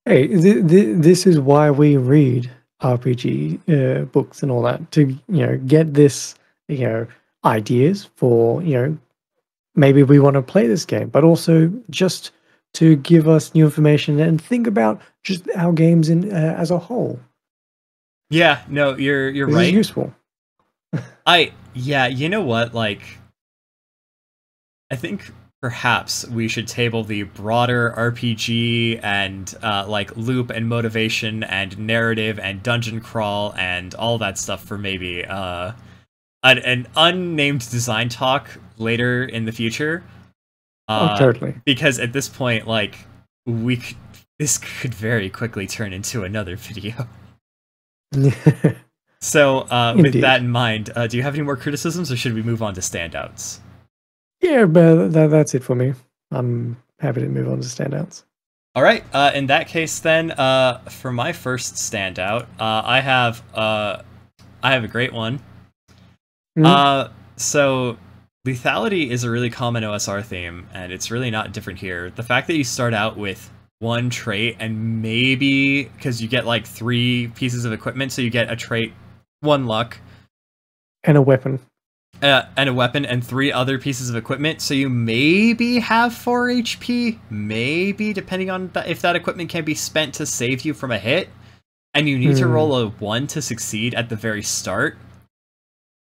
Hey, this is why we read RPG books and all that, to, you know, get this, you know, ideas for, you know, maybe we want to play this game, but also just to give us new information and think about just our games as a whole. Yeah, no, you're this right. Is useful. Yeah, you know what? Like, I think perhaps we should table the broader RPG and like loop and motivation and narrative and dungeon crawl and all that stuff for maybe an unnamed design talk later in the future. Totally. Because at this point, like, this could very quickly turn into another video. So, with that in mind, do you have any more criticisms, or should we move on to standouts? Yeah, but that's it for me. I'm happy to move on to standouts. All right. In that case, then, for my first standout, I have a great one. So lethality is a really common OSR theme, and it's really not different here. The fact that you start out with one trait, and maybe because you get like 3 pieces of equipment, so you get a trait, 1 luck, and a weapon. And 3 other pieces of equipment, so you maybe have 4 HP, maybe, depending on if that equipment can be spent to save you from a hit, and you need to roll a 1 to succeed at the very start.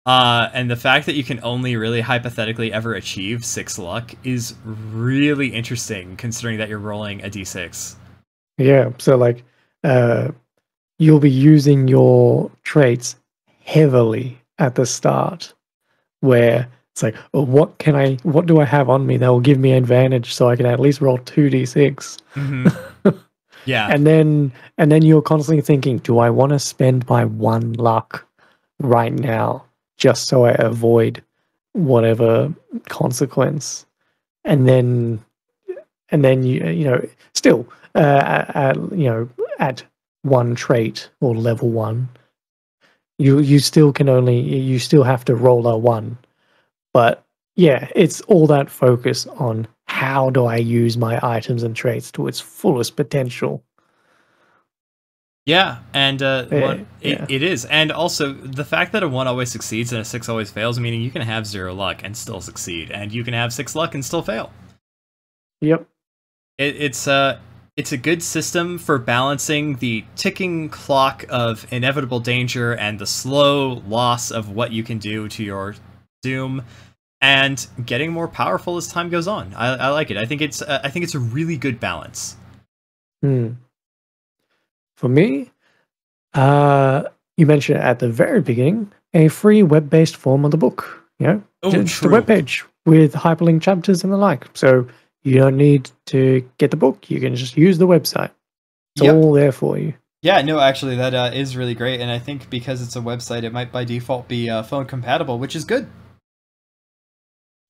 And the fact that you can only really hypothetically ever achieve 6 luck is really interesting, considering that you're rolling a d6. Yeah, so like, you'll be using your traits heavily at the start, where It's like, well, what do I have on me that will give me an advantage so I can at least roll 2d6? Yeah. And then you're constantly thinking, do I want to spend my 1 luck right now just so I avoid whatever consequence? And then still at 1 trait or level 1, you still have to roll a 1. But yeah, it's all that focus on how do I use my items and traits to its fullest potential. Yeah, and Yeah. it is. And also, the fact that a 1 always succeeds and a 6 always fails, meaning you can have 0 luck and still succeed, and you can have 6 luck and still fail. Yep. It's a good system for balancing the ticking clock of inevitable danger and the slow loss of what you can do to your doom, and getting more powerful as time goes on. I like it. I think it's a really good balance. For me, you mentioned at the very beginning a free web-based form of the book. Just a web page with hyperlink chapters and the like. So you don't need to get the book. You can just use the website. It's all there for you. Yeah, no, actually, that is really great. And I think because it's a website, it might by default be phone compatible, which is good.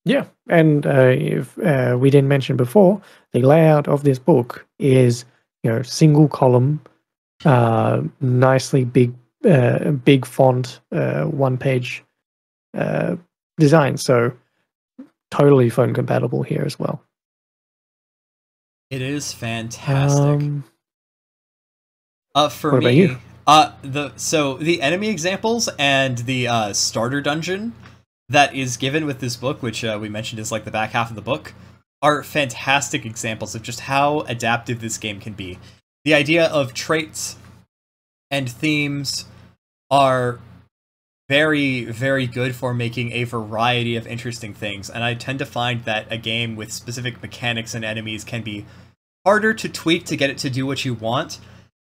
Yeah, and if we didn't mention before, the layout of this book is single column, nicely big font, 1-page design. So totally phone compatible here as well. It is fantastic. For what me, about you? the enemy examples and the starter dungeon that is given with this book, which we mentioned is like the back half of the book, are fantastic examples of just how adaptive this game can be. The idea of traits and themes are very, very good for making a variety of interesting things, and I tend to find that a game with specific mechanics and enemies can be harder to tweak to get it to do what you want.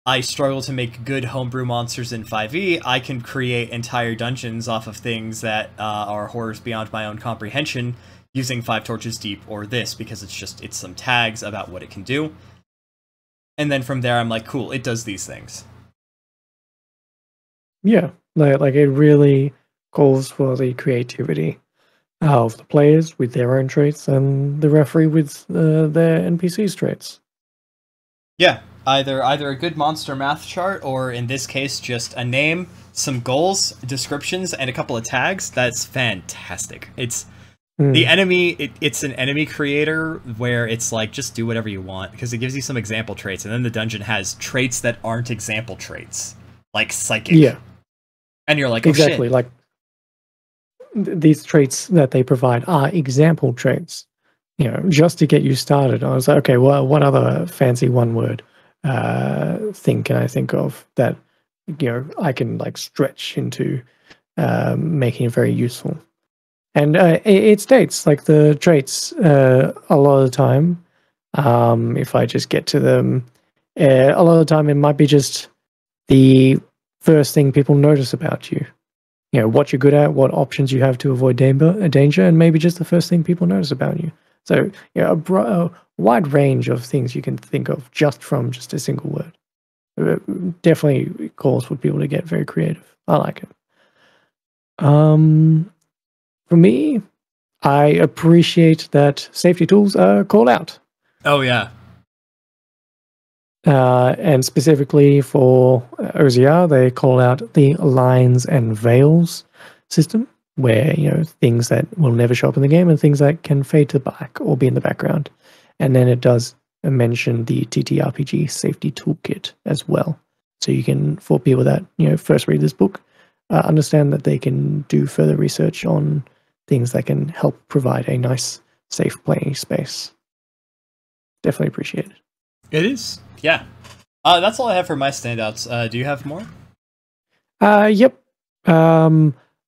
I struggle to make good homebrew monsters in 5e. I can create entire dungeons off of things that are horrors beyond my own comprehension using 5 Torches Deep or this, because it's some tags about what it can do. And then from there, I'm like, cool, it does these things. Yeah, like it really calls for the creativity of the players with their own traits and the referee with their NPC's traits. Yeah, either a good monster math chart, or in this case, just a name, some goals, descriptions, and a couple of tags. That's fantastic. It's the enemy. It's an enemy creator where it's like, just do whatever you want, because it gives you some example traits, and then the dungeon has traits that aren't example traits, like psychic. Yeah, and you're like, oh, exactly. Shit. Like these traits that they provide are example traits. Just to get you started. I was like, okay, well, what other fancy one-word thing can I think of that I can like stretch into making it very useful? And it states like the traits a lot of the time. If I just get to them, a lot of the time it might be just the first thing people notice about you. What you're good at, what options you have to avoid danger, and maybe just the first thing people notice about you. So, a wide range of things you can think of just from just a single word. It definitely calls for people to get very creative. I like it. For me, I appreciate that safety tools are called out. Oh, yeah. And specifically for OZR, they call out the lines and veils system, where things that will never show up in the game and things that can fade to black or be in the background. And then it does mention the TTRPG safety toolkit as well, so you can, for people that first read this book, understand that they can do further research on things that can help provide a nice, safe playing space. Definitely appreciate it. It is, yeah. That's all I have for my standouts. Do you have more? Yep.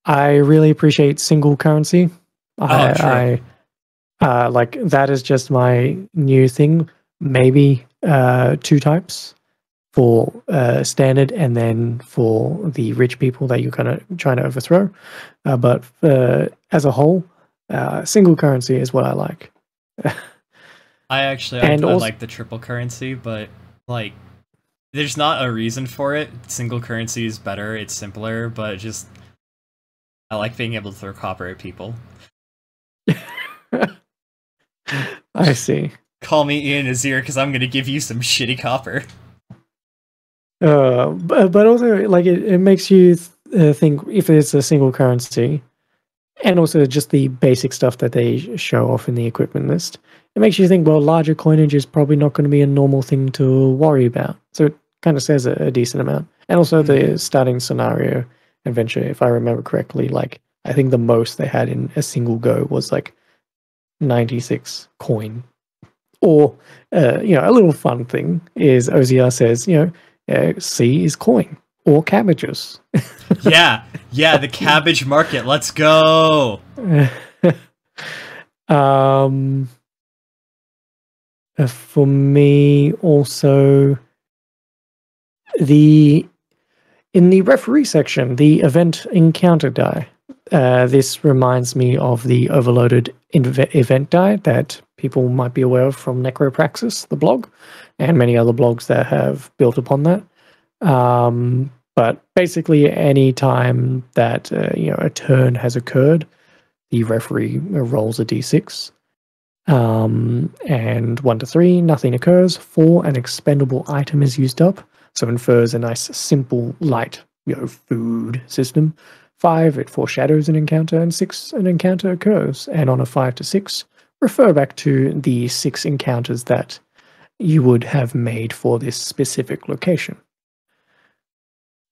I really appreciate single currency. I like that is just my new thing. Maybe 2 types for standard, and then for the rich people that you're kind of trying to overthrow. But as a whole, Single currency is what I like. I like the triple currency, but like there's not a reason for it. Single currency is better, it's simpler, but just I like being able to throw copper at people. I see. Call me Ian Azir because I'm gonna give you some shitty copper. But also, like, it makes you think if it's a single currency, and also just the basic stuff that they show off in the equipment list, it makes you think, well, larger coinage is probably not going to be a normal thing to worry about. So it kind of says a decent amount. And also the starting scenario adventure, if I remember correctly, like, I think the most they had in a single go was like 96 coin. Or, a little fun thing is OZR says, C is coin or cabbages. yeah, the cabbage market. Let's go. For me, also, in the referee section, the event encounter die. This reminds me of the overloaded event die that people might be aware of from Necropraxis, the blog, and many other blogs that have built upon that. But basically, any time that a turn has occurred, the referee rolls a d6. And 1 to 3, nothing occurs. 4, an expendable item is used up, so infers a nice, simple, light, food system. 5, it foreshadows an encounter, and 6, an encounter occurs. And on a 5 to 6, refer back to the 6 encounters that you would have made for this specific location.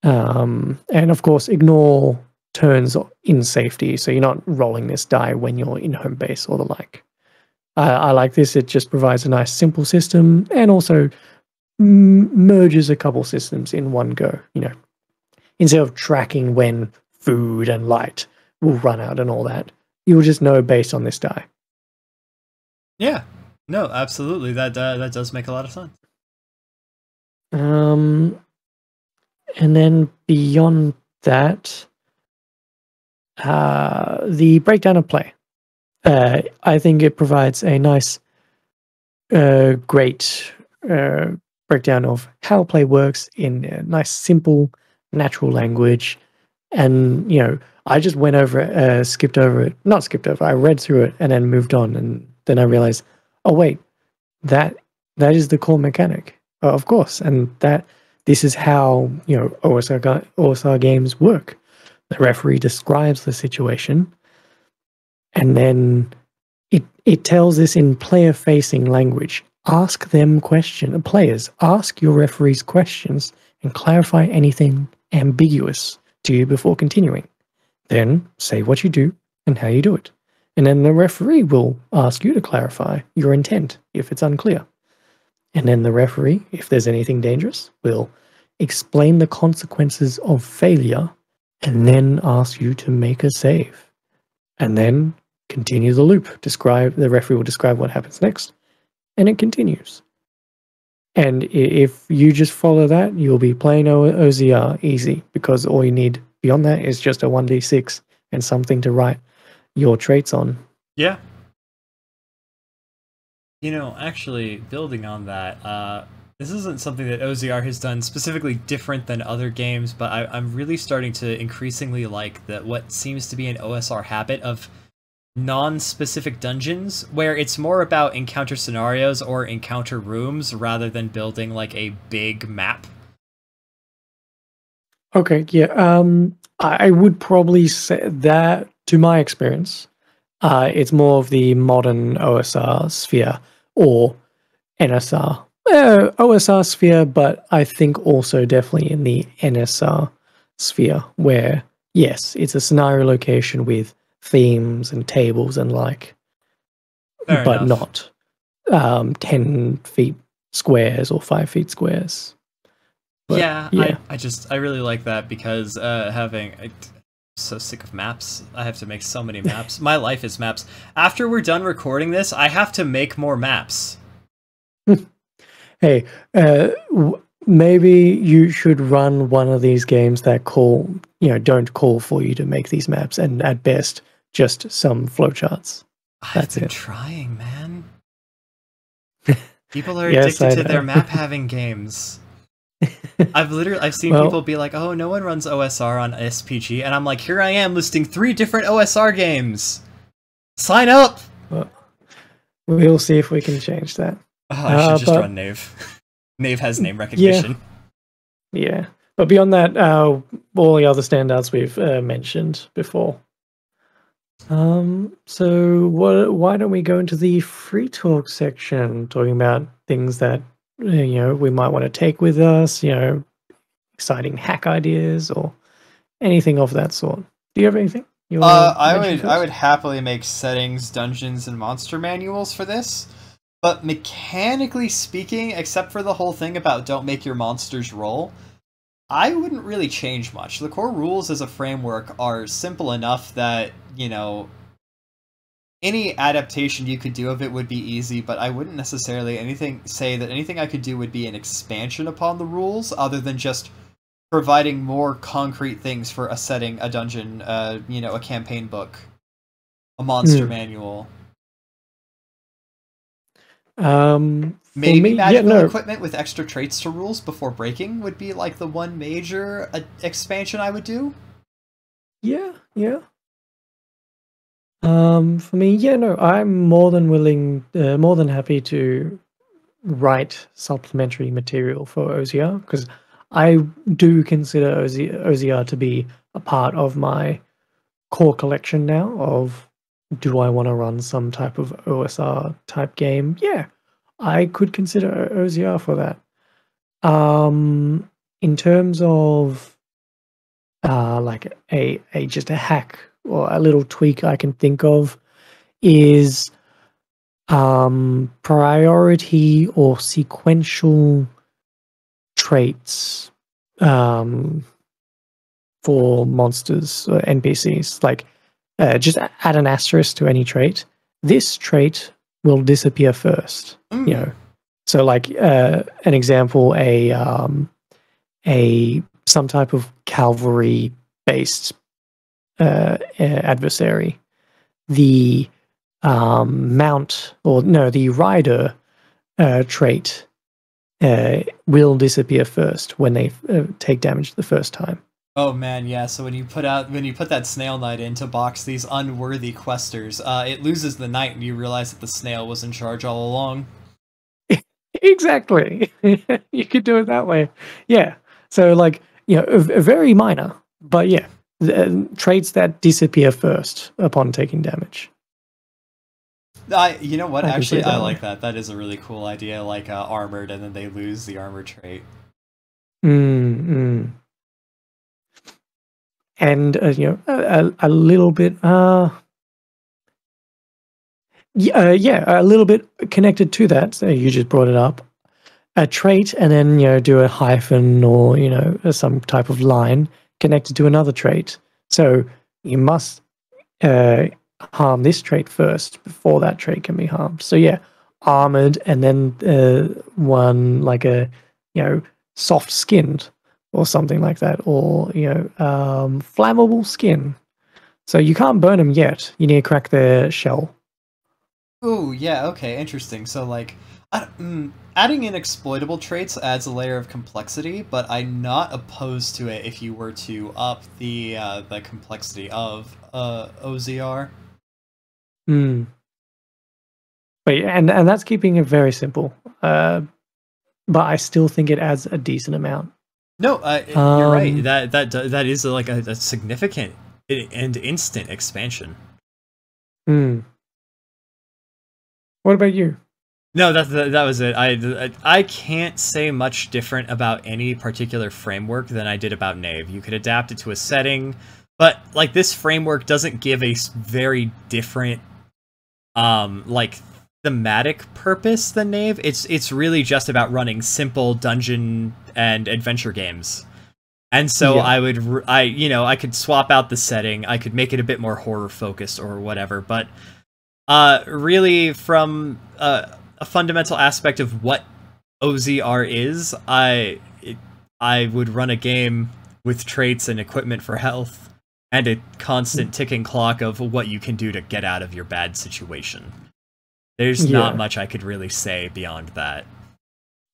And of course, ignore turns in safety, so you're not rolling this die when you're in home base or the like. I like this. It just provides a nice, simple system, and also merges a couple systems in one go. Instead of tracking when food and light will run out and all that, you will just know based on this die. Yeah, no, absolutely. That does make a lot of sense. And then beyond that, the breakdown of play. I think it provides a nice, great breakdown of how play works in a nice, simple, natural language. And, I just went over it, I read through it and then moved on. And then I realized, oh, wait, that is the core mechanic, of course. And this is how, OSR games work. The referee describes the situation, and then it tells this in player-facing language. Ask them questions. Players, ask your referees questions and clarify anything ambiguous to you before continuing. Then say what you do and how you do it. And then the referee will ask you to clarify your intent if it's unclear. And then the referee, if there's anything dangerous, will explain the consequences of failure and then ask you to make a save. And then continue the loop. The referee will describe what happens next, and it continues. And if you just follow that, you'll be playing OZR easy, because all you need beyond that is just a 1d6 and something to write your traits on. Yeah. Actually, building on that, this isn't something that OZR has done specifically different than other games, but I'm really starting to increasingly like what seems to be an OSR habit of non-specific dungeons, where it's more about encounter scenarios or encounter rooms rather than building like a big map. Okay, yeah. I would probably say that, to my experience, it's more of the modern OSR sphere or NSR. OSR sphere, but I think also definitely in the NSR sphere, where, yes, it's a scenario location with themes and tables and like, Fair but enough. not 10 feet squares or 5 feet squares. But, yeah. I really like that, because I'm so sick of maps. I have to make so many maps. My life is maps. After we're done recording this, I have to make more maps. Hey, maybe you should run one of these games that don't call for you to make these maps, and at best just some flowcharts. I've been trying, man. People are Yes, addicted I to their know. map having games. I've seen Well, people be like, "Oh, no one runs OSR on SPG," and I'm like, "Here I am listing 3 different OSR games. Sign up." well, we'll see if we can change that. Oh, I should just But run Nave. Nave has name yeah, recognition. yeah. But beyond that, all the other standouts we've mentioned before. So why don't we go into the free talk section, talking about things that we might want to take with us, exciting hack ideas or anything of that sort. Do you have anything you want to mention I first? would happily make settings, dungeons, and monster manuals for this. But mechanically speaking, except for the whole thing about don't make your monsters roll, I wouldn't really change much. The core rules as a framework are simple enough that, any adaptation you could do of it would be easy, but I wouldn't necessarily say that anything I could do would be an expansion upon the rules, other than just providing more concrete things for a setting, a dungeon, a campaign book, a monster Hmm. manual. For Maybe me, yeah, magical no, equipment with extra traits to rules before breaking would be like the one major expansion I would do. yeah, yeah. For me, yeah, no, I'm more than willing, more than happy to write supplementary material for OZR because I do consider OZR to be a part of my core collection now of do I want to run some type of OSR type game? Yeah, I could consider OZR for that. In terms of like a just a hack or a little tweak I can think of is priority or sequential traits um, for monsters or NPCs. Like, just add an asterisk to any trait. This trait will disappear first. Mm. So like an example, a some type of cavalry based adversary. The mount or no, the rider trait will disappear first when they take damage the first time. Oh man, yeah. So when you put that snail knight in to box these unworthy questers, it loses the knight, and you realize that the snail was in charge all along. Exactly. You could do it that way. Yeah. So like, very minor, but yeah, traits that disappear first upon taking damage. You know what? I can see Actually, it I that way. like that. That is a really cool idea. Like armored, and then they lose the armor trait. Mm. And a little bit yeah, a little bit connected to that. So you just brought it up. A trait and then do a hyphen or some type of line connected to another trait. So you must harm this trait first before that trait can be harmed. So yeah, armored and then one like a soft skinned or something like that, or flammable skin. So you can't burn them yet. You need to crack their shell. Ooh, yeah. Okay, interesting. So like, adding in exploitable traits adds a layer of complexity, but I'm not opposed to it if you were to up the complexity of OZR. Hmm. But yeah, and that's keeping it very simple. But I still think it adds a decent amount. No, you're right. Um, That is like a significant and instant expansion. hmm. What about you? No, that was it. I can't say much different about any particular framework than I did about Knave. You could adapt it to a setting, but like this framework doesn't give a very different like thematic purpose than Knave. It's really just about running simple dungeon and adventure games. And so Yeah. I could swap out the setting. I could make it a bit more horror focused or whatever, but really from a fundamental aspect of what OZR is, I would run a game with traits and equipment for health and a constant ticking clock of what you can do to get out of your bad situation. There's not much I could really say beyond that.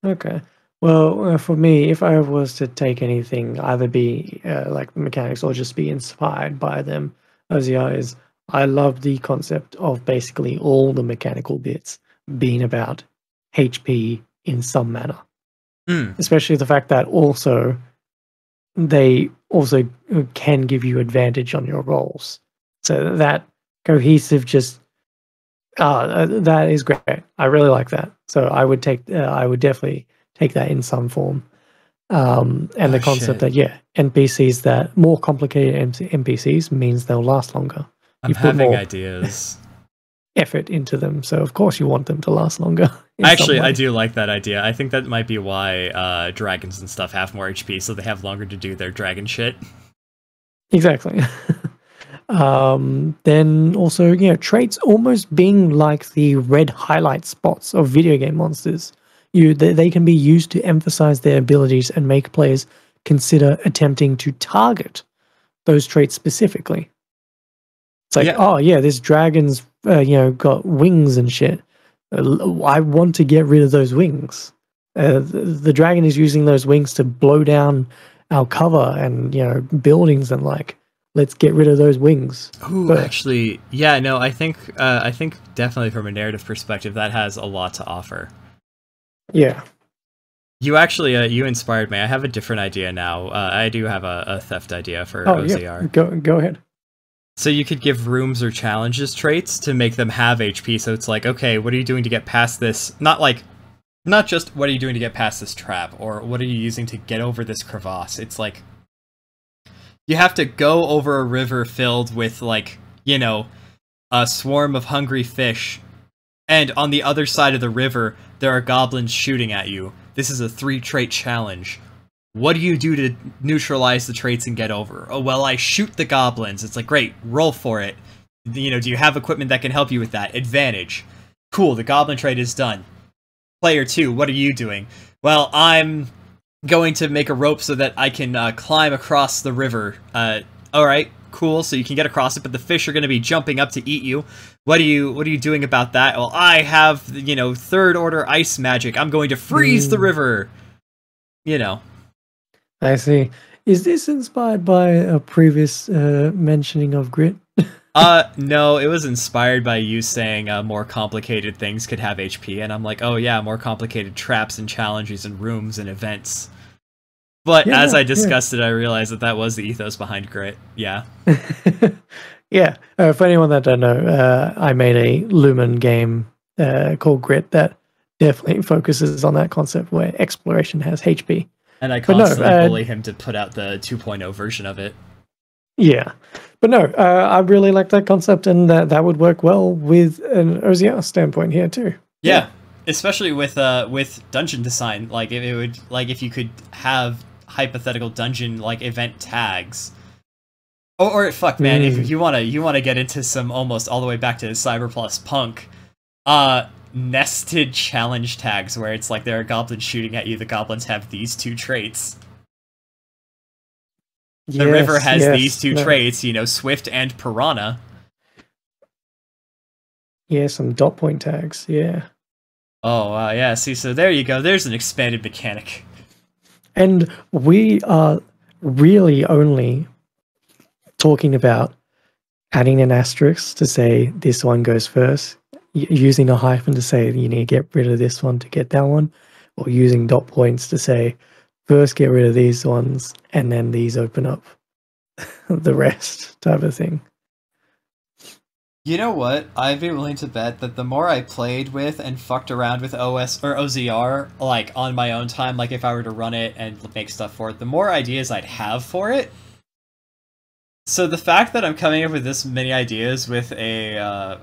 Okay. Well, for me, if I was to take anything, either be like the mechanics or just be inspired by them, OZR is, I love the concept of basically all the mechanical bits being about HP in some manner. Especially the fact that also they also can give you advantage on your rolls. So that cohesive just that is great. I really like that. So I would definitely take that in some form. And the concept that NPCs that more complicated NPCs means they'll last longer. I'm having ideas. Effort into them, so of course you want them to last longer. Actually, I do like that idea. I think that might be why dragons and stuff have more HP, so they have longer to do their dragon shit. Exactly. Then also, traits almost being like the red highlight spots of video game monsters. They can be used to emphasize their abilities and make players consider attempting to target those traits specifically. It's like, oh yeah, this dragon's got wings and shit. I want to get rid of those wings. The dragon is using those wings to blow down our cover and buildings, and let's get rid of those wings. Ooh, actually, yeah, no, I think definitely from a narrative perspective that has a lot to offer. Yeah. You actually you inspired me. I have a different idea now. I do have a theft idea for OZR. Yeah. Go ahead. So you could give rooms or challenges traits to make them have HP. So it's like, okay, what are you doing to get past this? Not just what are you doing to get past this trap, or what are you using to get over this crevasse? It's like you have to go over a river filled with a swarm of hungry fish, and on the other side of the river there are goblins shooting at you. This is a 3-trait challenge. What do you do to neutralize the traits and get over? Oh, well, I shoot the goblins. It's like, great, roll for it. Do you have equipment that can help you with that? Advantage. Cool, the goblin trait is done. Player 2, what are you doing? Well, I'm going to make a rope so that I can climb across the river. Alright, cool, so you can get across it, but the fish are going to be jumping up to eat you. What are you doing about that? Well, I have, 3rd order ice magic. I'm going to freeze the river. I see. Is this inspired by a previous mentioning of grit? No, it was inspired by you saying more complicated things could have HP, and I'm like, oh yeah, more complicated traps and challenges and rooms and events. But as I discussed it, I realized that was the ethos behind Grit. Yeah. Yeah. For anyone that don't know, I made a Lumen game called Grit that definitely focuses on that concept where exploration has HP. And I constantly bully him to put out the 2.0 version of it. Yeah. But no, I really like that concept, and that would work well with an OZR standpoint here too. Yeah. Especially with dungeon design. Like it would if you could have hypothetical dungeon event tags. Or fuck man, if you wanna get into some almost all the way back to Cyber Plus Punk, nested challenge tags where it's like there are goblins shooting at you, the goblins have these 2 traits. The river has these 2 traits, Swift and Piranha. Yeah, some dot point tags, yeah. Oh, yeah, see, so there you go, there's an expanded mechanic. And we are really only talking about adding an asterisk to say this one goes first, using a hyphen to say you need to get rid of this one to get that one, or using dot points to say first get rid of these ones and then these open up the rest type of thing. You know what? I'd be willing to bet that the more I played with and fucked around with OZR, on my own time, if I were to run it and make stuff for it, the more ideas I'd have for it. So the fact that I'm coming up with this many ideas with a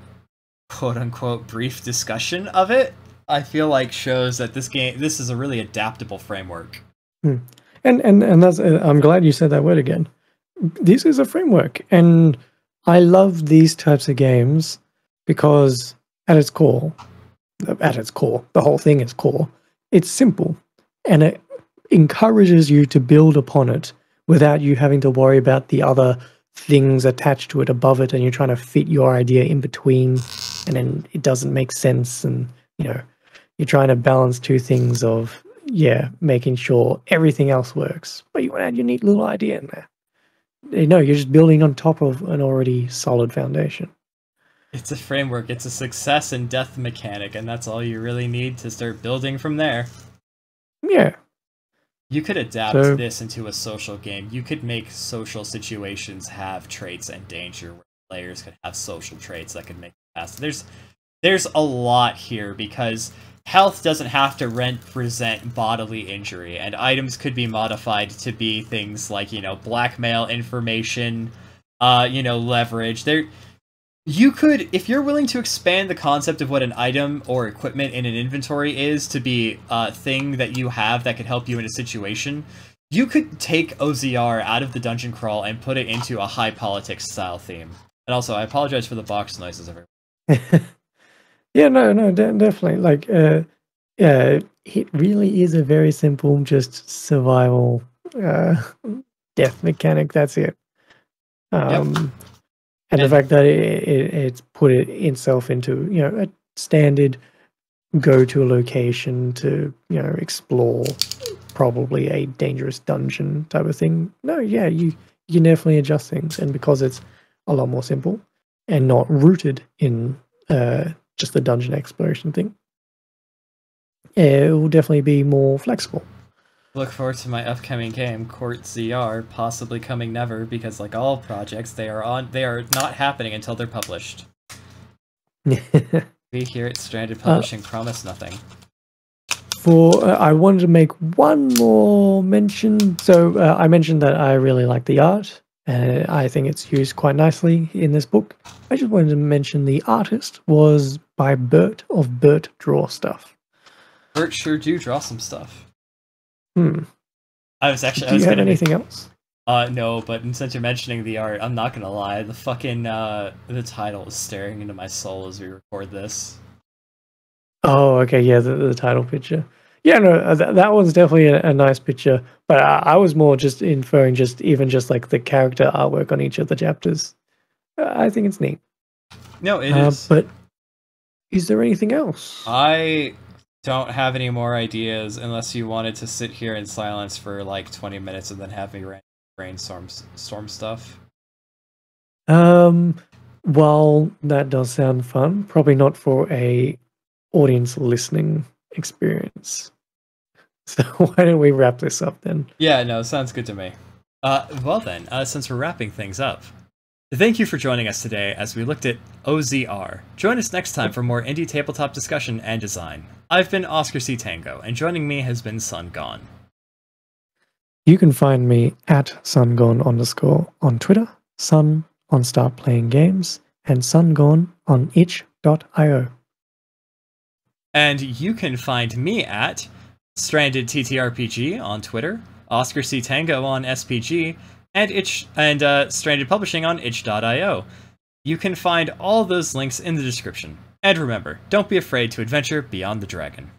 quote-unquote brief discussion of it, I feel like shows that this is a really adaptable framework. And that's I'm glad you said that word again. This is a framework, and I love these types of games because at its core, the whole thing is core. It's simple, and it encourages you to build upon it without you having to worry about the other things attached to it above it, and you're trying to fit your idea in between, and then it doesn't make sense, and you're trying to balance two things of making sure everything else works, but you want to add your neat little idea in there. You're just building on top of an already solid foundation. It's a framework, it's a success and death mechanic, and that's all you really need to start building from there. Yeah. You could adapt this into a social game. You could make social situations have traits and danger, where players could have social traits that could make it pass. There's a lot here, because health doesn't have to represent bodily injury, and items could be modified to be things like, blackmail, information, leverage. You could, if you're willing to expand the concept of what an item or equipment in an inventory is to be a thing that you have that could help you in a situation, you could take OZR out of the dungeon crawl and put it into a high politics style theme. And also, I apologize for the box noises everywhere. Yeah, no, definitely. Like, it really is a very simple, just survival death mechanic. That's it. And the fact that it's put it itself into a standard go to a location to explore probably a dangerous dungeon type of thing. No, yeah, you can definitely adjust things, and because it's a lot more simple and not rooted in just the dungeon exploration thing, it will definitely be more flexible. Look forward to my upcoming game, Court ZR, possibly coming never, because like all projects, they are not happening until they're published. We here at Stranded Publishing promise nothing. I wanted to make one more mention. So I mentioned that I really like the art, and I think it's used quite nicely in this book. I just wanted to mention the artist was by Bert of Bert Draw Stuff. Bert sure do draw some stuff. I was gonna anything else? No, but since you're mentioning the art, I'm not gonna lie. The fucking the title is staring into my soul as we record this. Oh, okay, yeah, the title picture. Yeah, no, that one's definitely a nice picture. But I was more just inferring just like the character artwork on each of the chapters. I think it's neat. No, it is. But is there anything else? I don't have any more ideas unless you wanted to sit here in silence for like 20 minutes and then have me brainstorm stuff. Well, that does sound fun. Probably not for a audience listening experience. So why don't we wrap this up then? Yeah, no, sounds good to me. Well then, since we're wrapping things up, thank you for joining us today as we looked at OZR. Join us next time for more indie tabletop discussion and design. I've been Oscar C. Tango, and joining me has been Sungone. You can find me at Sungone_ on Twitter, Sun on Start Playing Games, and Sungone on itch.io. And you can find me at Stranded TTRPG on Twitter, Oscar C. Tango on SPG, and Stranded Publishing on itch.io. You can find all those links in the description. And remember, don't be afraid to adventure beyond the dragon.